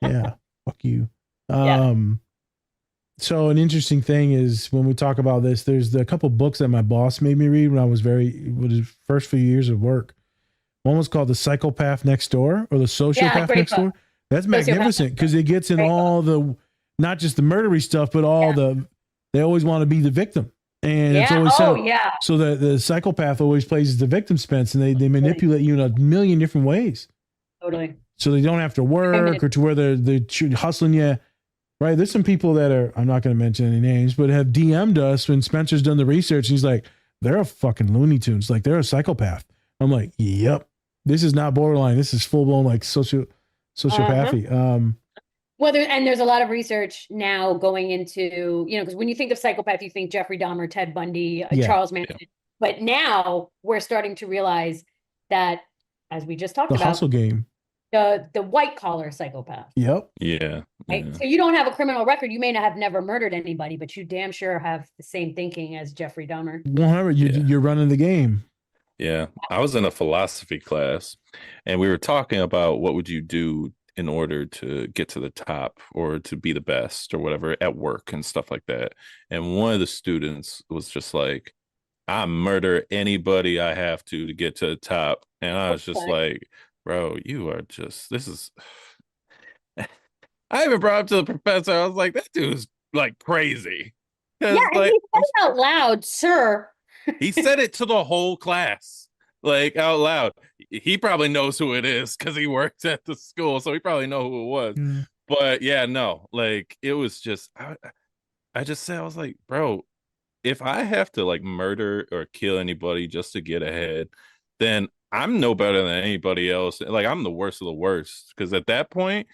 Yeah. Fuck you. So an interesting thing is when we talk about this, there's a couple books that my boss made me read when I was with his first few years of work. One was called The Psychopath Next Door, or The Sociopath Next Door. That's magnificent because it gets in all the, not just the murdery stuff, but all they always want to be the victim. And it's always so the psychopath always plays the victim Spence, and they manipulate you in a million different ways. Totally. So they don't have to work or to where they're hustling you. Right. There's some people that are, I'm not going to mention any names, but have DM'd us when Spencer's done the research. And he's like, they're a fucking Looney Tunes. Like, they're a psychopath. I'm like, yep. This is not borderline. This is full blown like sociopathy. And there's a lot of research now going into, because when you think of psychopath, you think Jeffrey Dahmer, Ted Bundy, Charles Manson. Yeah. But now we're starting to realize that, as we just talked about, the hustle game. The white collar psychopath. Yep. Yeah. Right. Yeah. So you don't have a criminal record. You may not have never murdered anybody, but you damn sure have the same thinking as Jeffrey Dahmer. 100. You're running the game. Yeah. I was in a philosophy class and we were talking about what would you do in order to get to the top or to be the best or whatever at work and stuff like that. And one of the students was just like, I murder anybody I have to get to the top. And I was just like, bro, you are just, this is, I even brought up to the professor. I was like, that dude's like crazy. Yeah, like, he said it out loud, sir. He said it to the whole class, like out loud. He probably knows who it is because he works at the school. So he probably know who it was. Mm. But yeah, no, like it was just, I just said, I was like, bro, if I have to like murder or kill anybody just to get ahead, then I'm no better than anybody else. Like, I'm the worst of the worst. Because at that point,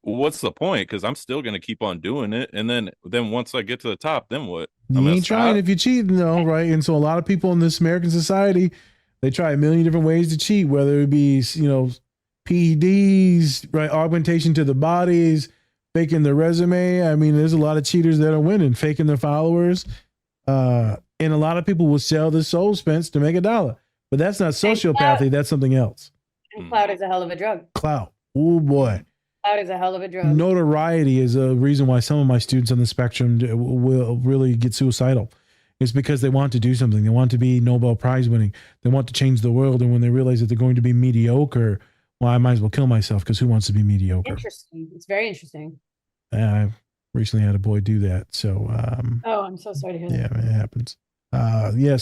what's the point? Because I'm still going to keep on doing it. And then once I get to the top, then what? You ain't trying if you're cheating, though, right? And so a lot of people in this American society, they try a million different ways to cheat, whether it be, PEDs, right? Augmentation to the bodies, faking their resume. I mean, there's a lot of cheaters that are winning, faking their followers. And a lot of people will sell their soul, Spence, to make $1. But that's not sociopathy. That's something else. And clout is a hell of a drug. Clout. Oh, boy. Clout is a hell of a drug. Notoriety is a reason why some of my students on the spectrum will really get suicidal. It's because they want to do something. They want to be Nobel Prize winning. They want to change the world. And when they realize that they're going to be mediocre, well, I might as well kill myself because who wants to be mediocre? Interesting. It's very interesting. I recently had a boy do that. So, I'm so sorry to hear that. Yeah, it happens.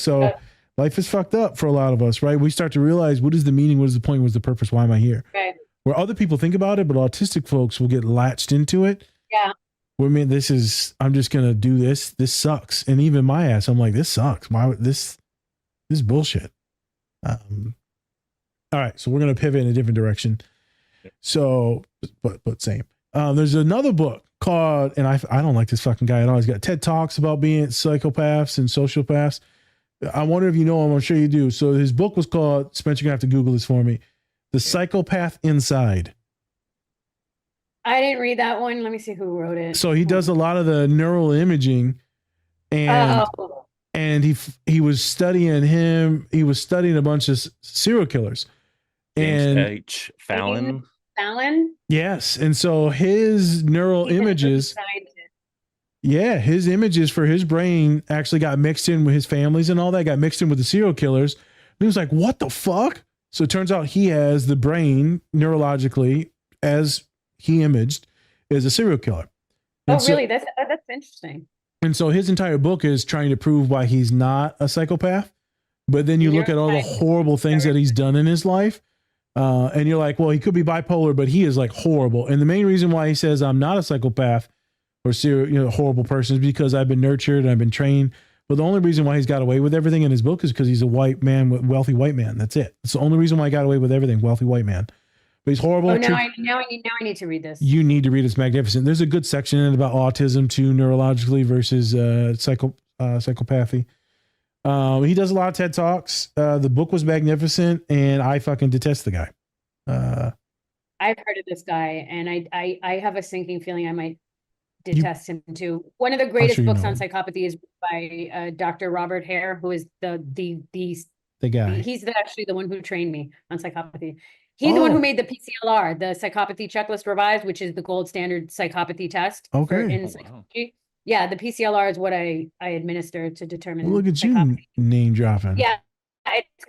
So life is fucked up for a lot of us, right? We start to realize, what is the meaning? What is the point? What's the purpose? Why am I here? Right. Where other people think about it, but autistic folks will get latched into it. Yeah. I mean, I'm just going to do this. This sucks. And even my ass, I'm like, this sucks. Why this bullshit. All right. So we're going to pivot in a different direction. So, but same. There's another book called, and I don't like this fucking guy at all. He's got TED Talks about being psychopaths and sociopaths. I wonder if you know him. I'm sure you do. So his book was called, Spencer, you're going to have to Google this for me, The Psychopath Inside. I didn't read that one. Let me see who wrote it. So he does a lot of the neural imaging, and he was studying him. He was studying a bunch of serial killers. James H. Fallon. Yes. And so his neural images, his images for his brain actually got mixed in with his families and all that, got mixed in with the serial killers. And he was like, what the fuck? So it turns out he has the brain neurologically, as he imaged, as a serial killer. And really? That's interesting. And so his entire book is trying to prove why he's not a psychopath. But then you look at all the horrible things that he's done in his life. And you're like, well, he could be bipolar, but he is like horrible. And the main reason why he says I'm not a psychopath or horrible person is because I've been nurtured and I've been trained. But the only reason why he's got away with everything in his book is because he's a white man, wealthy white man. That's it. It's the only reason why he got away with everything, wealthy white man. But he's horrible. Oh, now I need to read this. You need to read it. It's magnificent. There's a good section in it about autism too, neurologically versus psychopathy. He does a lot of TED Talks. The book was magnificent, and I fucking detest the guy. I've heard of this guy, and I have a sinking feeling I might detest him too. One of the greatest books on psychopathy is by Dr. Robert Hare, who is the guy. He's actually the one who trained me on psychopathy. He's the one who made the PCLR, the Psychopathy Checklist Revised, which is the gold standard psychopathy test in psychology. Yeah, the PCLR is what I administer to determine. Well, look at psychopathy. You name dropping. Yeah.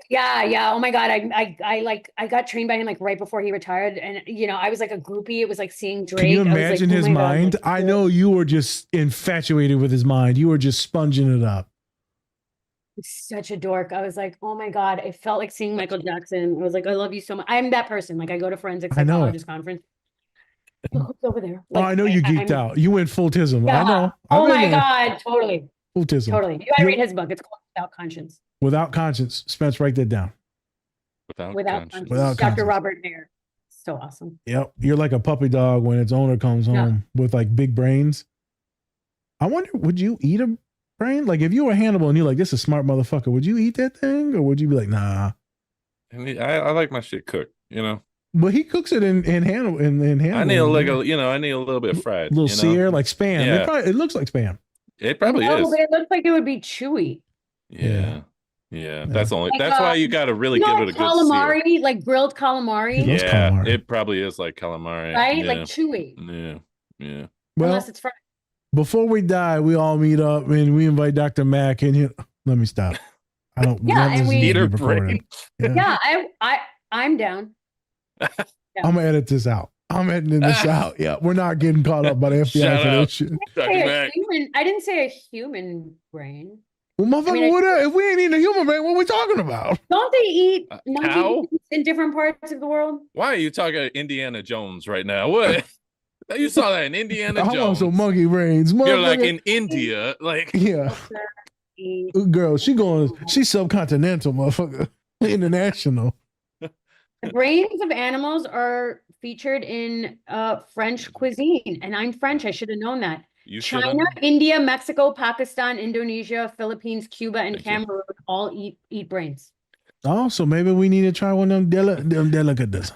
Yeah. Oh my God. I got trained by him like right before he retired. And I was like a groupie. It was like seeing Drake. Can you imagine his mind? God, I know you were just infatuated with his mind. You were just sponging it up. Such a dork. I was like, oh my God. I felt like seeing Michael Jackson. I was like, I love you so much. I'm that person. Like I go to forensic psychologist conference. Look over there. Like, I know you geeked out. You went full tism. Yeah. I know. Oh my God. Totally. Full tism. Totally. You gotta read his book. It's called Without Conscience. Without Conscience. Spence, write that down. Without Conscience. Dr. Robert Hare. So awesome. Yep. You're like a puppy dog when its owner comes home with like big brains. I wonder, would you eat a brain? Like if you were Hannibal and you're like, this is a smart motherfucker, would you eat that thing? Or would you be like, nah? I like my shit cooked, But he cooks it in Hannibal. In Hannibal. I need I need a little bit fried. A little sear, like Spam. Yeah. It looks like Spam. It probably is. But it looks like it would be chewy. Yeah. That's why you got to really give it a calamari, good sear. like grilled calamari. Calamari. It probably is like calamari. Right? Yeah. Like chewy. Yeah. Well, unless it's fried. Before we die, we all meet up and we invite Dr. Mack in. Let me stop. I don't. And we eat her brain. Yeah, I'm down. I'm gonna edit this out. I'm editing this out. Yeah, we're not getting caught up by the FBI for this shit. I didn't say a human brain. Well, motherfucker, if we ain't eating a human brain, what are we talking about? Don't they eat cow in different parts of the world? Why are you talking Indiana Jones right now? What? You saw that in Indiana Jones. I want some monkey brains. You're like in India, like yeah. Girl, she's subcontinental, motherfucker. International. The brains of animals are featured in French cuisine, and I'm French. I should have known that. China, India, Mexico, Pakistan, Indonesia, Philippines, Cuba, and Cameroon all eat brains. Oh, so maybe we need to try one of them delicates.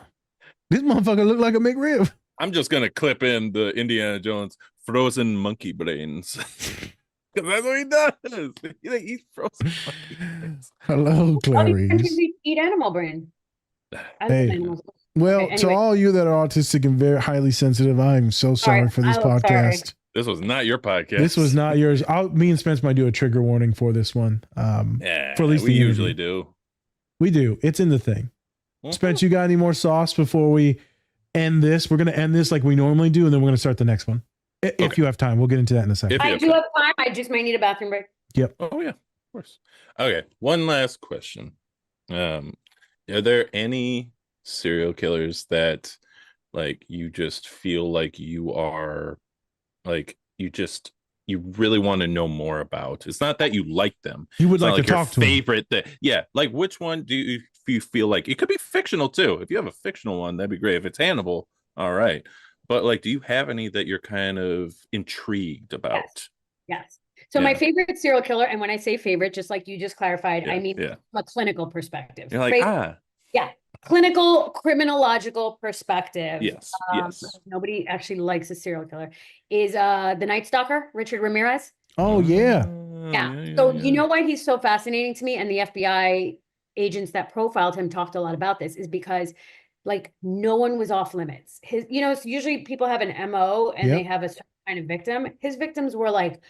This motherfucker look like a McRib. I'm just gonna clip in the Indiana Jones frozen monkey brains. Because that's what he does. He eats frozen monkey brains. Hello, Clarice. Eat animal brain. Hey. Well, anyway. To all you that are autistic and very highly sensitive, I'm so sorry for this podcast. Sorry. This was not your podcast. This was not yours. Me and Spence might do a trigger warning for this one. For at least we usually do. We do. It's in the thing. Mm-hmm. Spence, you got any more sauce before we end this? We're going to end this like we normally do, and then we're going to start the next one. If you have time. We'll get into that in a second. I do have time. I just might need a bathroom break. Yep. Oh, yeah. Of course. Okay. One last question. Are there any serial killers that like you just feel like you are like you really want to know more about? It's not that you like them. You would like to talk to favorite them. Like which one do you feel like it could be fictional too? If you have a fictional one, that'd be great. If it's Hannibal, all right. But like, do you have any that you're kind of intrigued about? Yes. So my favorite serial killer, and when I say favorite, just like you just clarified, I mean from a clinical perspective. You're like, Yeah. Clinical, criminological perspective. Yes. Nobody actually likes a serial killer. Is the Night Stalker, Richard Ramirez. Oh, yeah. So you know why he's so fascinating to me, and the FBI agents that profiled him talked a lot about this, is because like no one was off limits. It's usually people have an MO and they have a certain kind of victim. His victims were like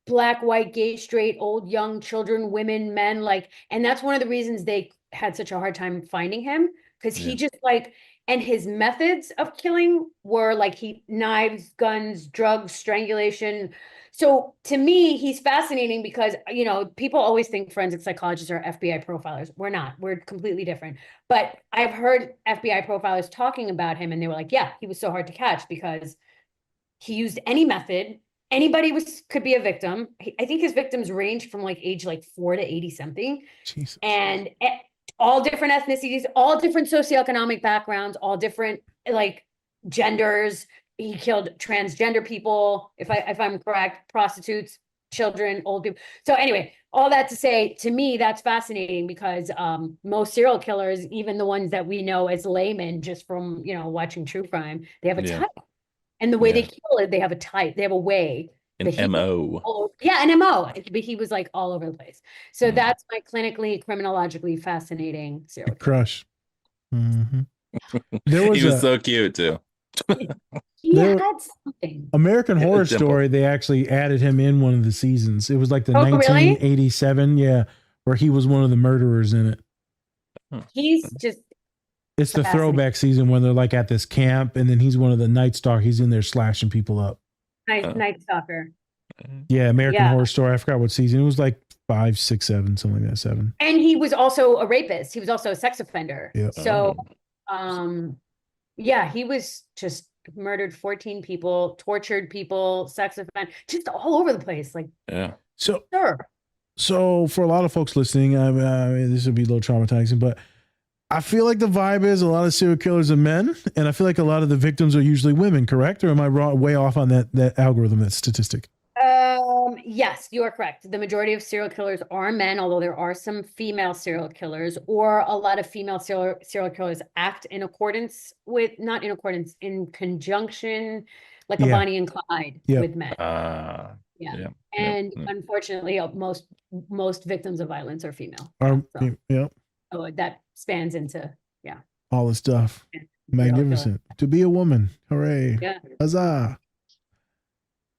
black, white, gay, straight, old, young, children, women, men, and that's one of the reasons they had such a hard time finding him, because he just and his methods of killing were like knives, guns, drugs, strangulation, So to me, he's fascinating because, people always think forensic psychologists are FBI profilers. We're not. We're completely different. But I've heard FBI profilers talking about him, and they were like, yeah, he was so hard to catch because he used any method. Anybody could be a victim. I think his victims range from age 4 to 80 something. Jesus. And all different ethnicities, all different socioeconomic backgrounds, all different genders. He killed transgender people, if I'm correct, prostitutes, children, old people. So anyway, all that to say, to me, that's fascinating because most serial killers, even the ones that we know as laymen, just from watching true crime, they have a type. And the way they kill it, they have a type, they have a way. An MO. An MO. But he was all over the place. So that's my clinically, criminologically fascinating serial killer. Crush. Mm-hmm. He was so cute too. He had something. American Horror Story, they actually added him in one of the seasons. It was like the 1987, where he was one of the murderers in it. He's just... It's the throwback season when they're at this camp, and then he's one of the Night Stalker. He's in there slashing people up. Night Stalker. Yeah, American Horror Story. I forgot what season. It was 5, 6, 7, something like that, 7. And he was also a rapist. He was also a sex offender. Yeah. So, he was just murdered 14 people, tortured people, sex offender, just all over the place. So for a lot of folks listening, I mean, this would be a little traumatizing, but I feel like the vibe is a lot of serial killers are men, and I feel like a lot of the victims are usually women, correct? Or am I way off on that algorithm, that statistic? Yes, you are correct. The majority of serial killers are men, although there are some female serial killers, or a lot of female serial killers act in conjunction, like a Bonnie and Clyde with men. Unfortunately, most victims of violence are female. So that spans into all the stuff. Magnificent. To be a woman. Hooray. Yeah. Huzzah.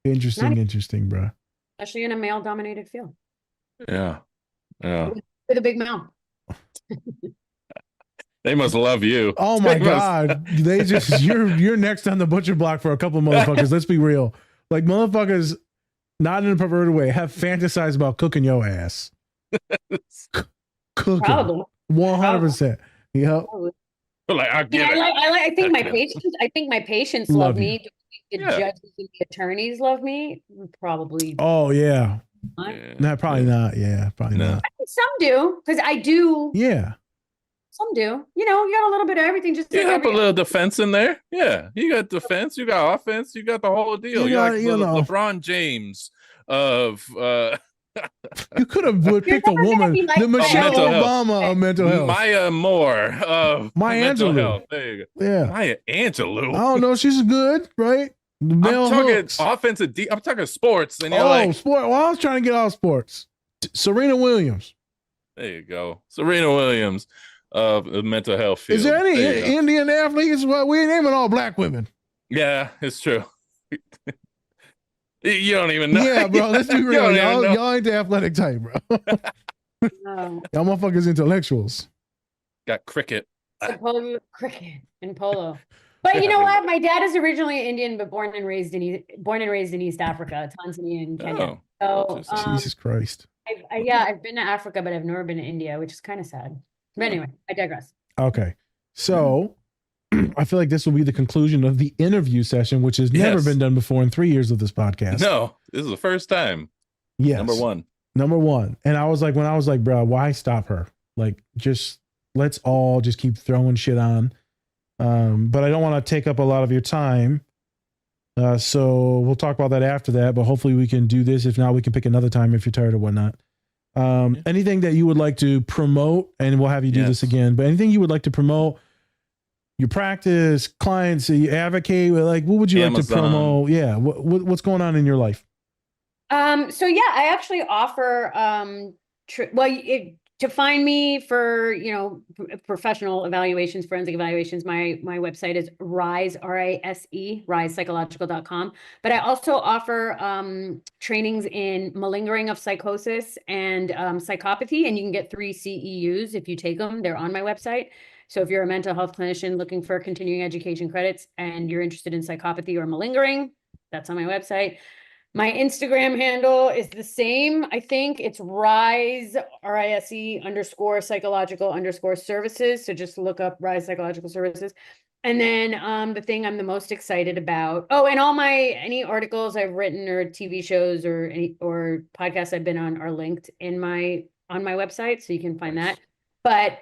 Interesting, bro. Especially in a male-dominated field. Yeah. With a big mouth. They must love you. Oh my God. They just you're next on the butcher block for a couple of motherfuckers. Let's be real. Motherfuckers, not in a perverted way, have fantasized about cooking your ass. Cooking. Probably. 100%. Yep. I get it. I think my patients love me. The judges and the attorneys love me. Probably. Oh yeah. No, probably not. Yeah, probably not. Some do, because I do. Yeah. Some do. You got a little bit of everything. Just you have a little defense in there. Yeah, you got defense. You got offense. You got the whole deal. You're like LeBron James of. You could have picked a woman, the Michelle Obama of mental health. Maya Moore of Maya mental Angelou. Health. There you go. Yeah, Maya Angelou. I don't know. She's good, right? The male I'm talking hooks. offensive. I'm talking sports, and you're sport. Well, I was trying to get out sports. Serena Williams. There you go, Serena Williams of the mental health field. Is there any Indian athletes? Well, we ain't naming all black women. Yeah, it's true. You don't even know. Yeah, bro. Let's be real. Y'all ain't the athletic type, bro. No. Y'all motherfuckers intellectuals. Got cricket. Cricket and polo. But you know what? My dad is originally Indian, but born and raised in East Africa, Tanzania and Kenya. So Jesus Christ. I've been to Africa, but I've never been to India, which is kind of sad. But anyway, I digress. Okay. So I feel like this will be the conclusion of the interview session, which has never been done before in 3 years of this podcast. No, this is the first time. Yes. Number one. And I was like, bro, why stop her? Let's all just keep throwing shit on. But I don't want to take up a lot of your time. So we'll talk about that after that, but hopefully we can do this. If not, we can pick another time if you're tired or whatnot. Anything that you would like to promote, and we'll have you do this again, but anything you would like to promote, your practice, clients, you advocate, what would you like to promote? Yeah. What's going on in your life? I actually offer, to find me for, professional evaluations, forensic evaluations, my website is RISE, RISE, risepsychological.com. But I also offer trainings in malingering of psychosis and psychopathy, and you can get 3 CEUs if you take them. They're on my website. So if you're a mental health clinician looking for continuing education credits and you're interested in psychopathy or malingering, that's on my website. My Instagram handle is the same. I think it's rise, RISE _ psychological _ services. So just look up Rise Psychological Services. And then the thing I'm the most excited about. Oh, and all any articles I've written or TV shows or podcasts I've been on are linked on my website. So you can find that. But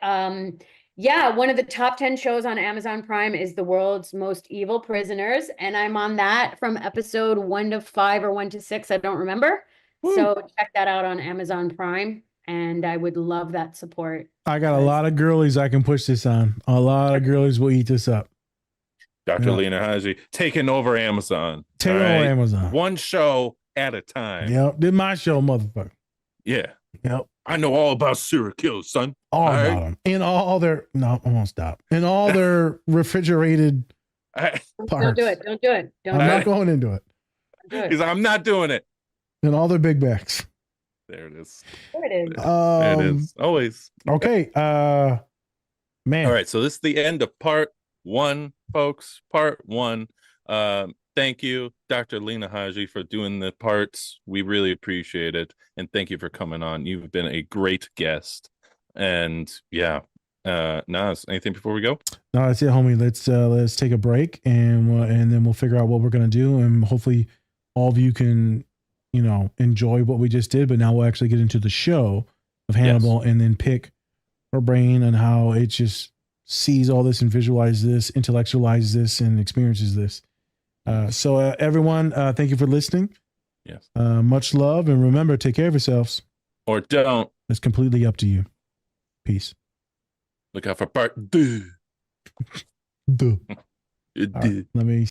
yeah, one of the top 10 shows on Amazon Prime is The World's Most Evil Prisoners. And I'm on that from episode 1 to 5 or 1 to 6. I don't remember. Woo. So check that out on Amazon Prime. And I would love that support. I got a lot of girlies I can push this on. A lot of girlies will eat this up. Dr. Lina Haji taking over Amazon. Take over Amazon. One show at a time. Yep. Did my show, motherfucker. Yeah. Yep. I know all about serial killers, son. All about them. In all their, no, I won't stop. In all their refrigerated parts. Don't do it. Don't do it. I'm not going into it. Don't He's like, I'm not doing it. In all their big bags. There it is. There it is. There it is. Always. Okay. Man. All right. So this is the end of part 1, folks. Part 1. Thank you, Dr. Lina Haji, for doing the parts. We really appreciate it. And thank you for coming on. You've been a great guest. And yeah, Nas, anything before we go? No, that's it, homie. Let's take a break and then we'll figure out what we're going to do. And hopefully all of you can, enjoy what we just did. But now we'll actually get into the show of Hannibal and then pick her brain and how it just sees all this and visualizes this, intellectualizes this, and experiences this. So everyone, thank you for listening. Yes. Much love. And remember, take care of yourselves. Or don't. It's completely up to you. Peace. Look out for part 2. Duh. Right, let me.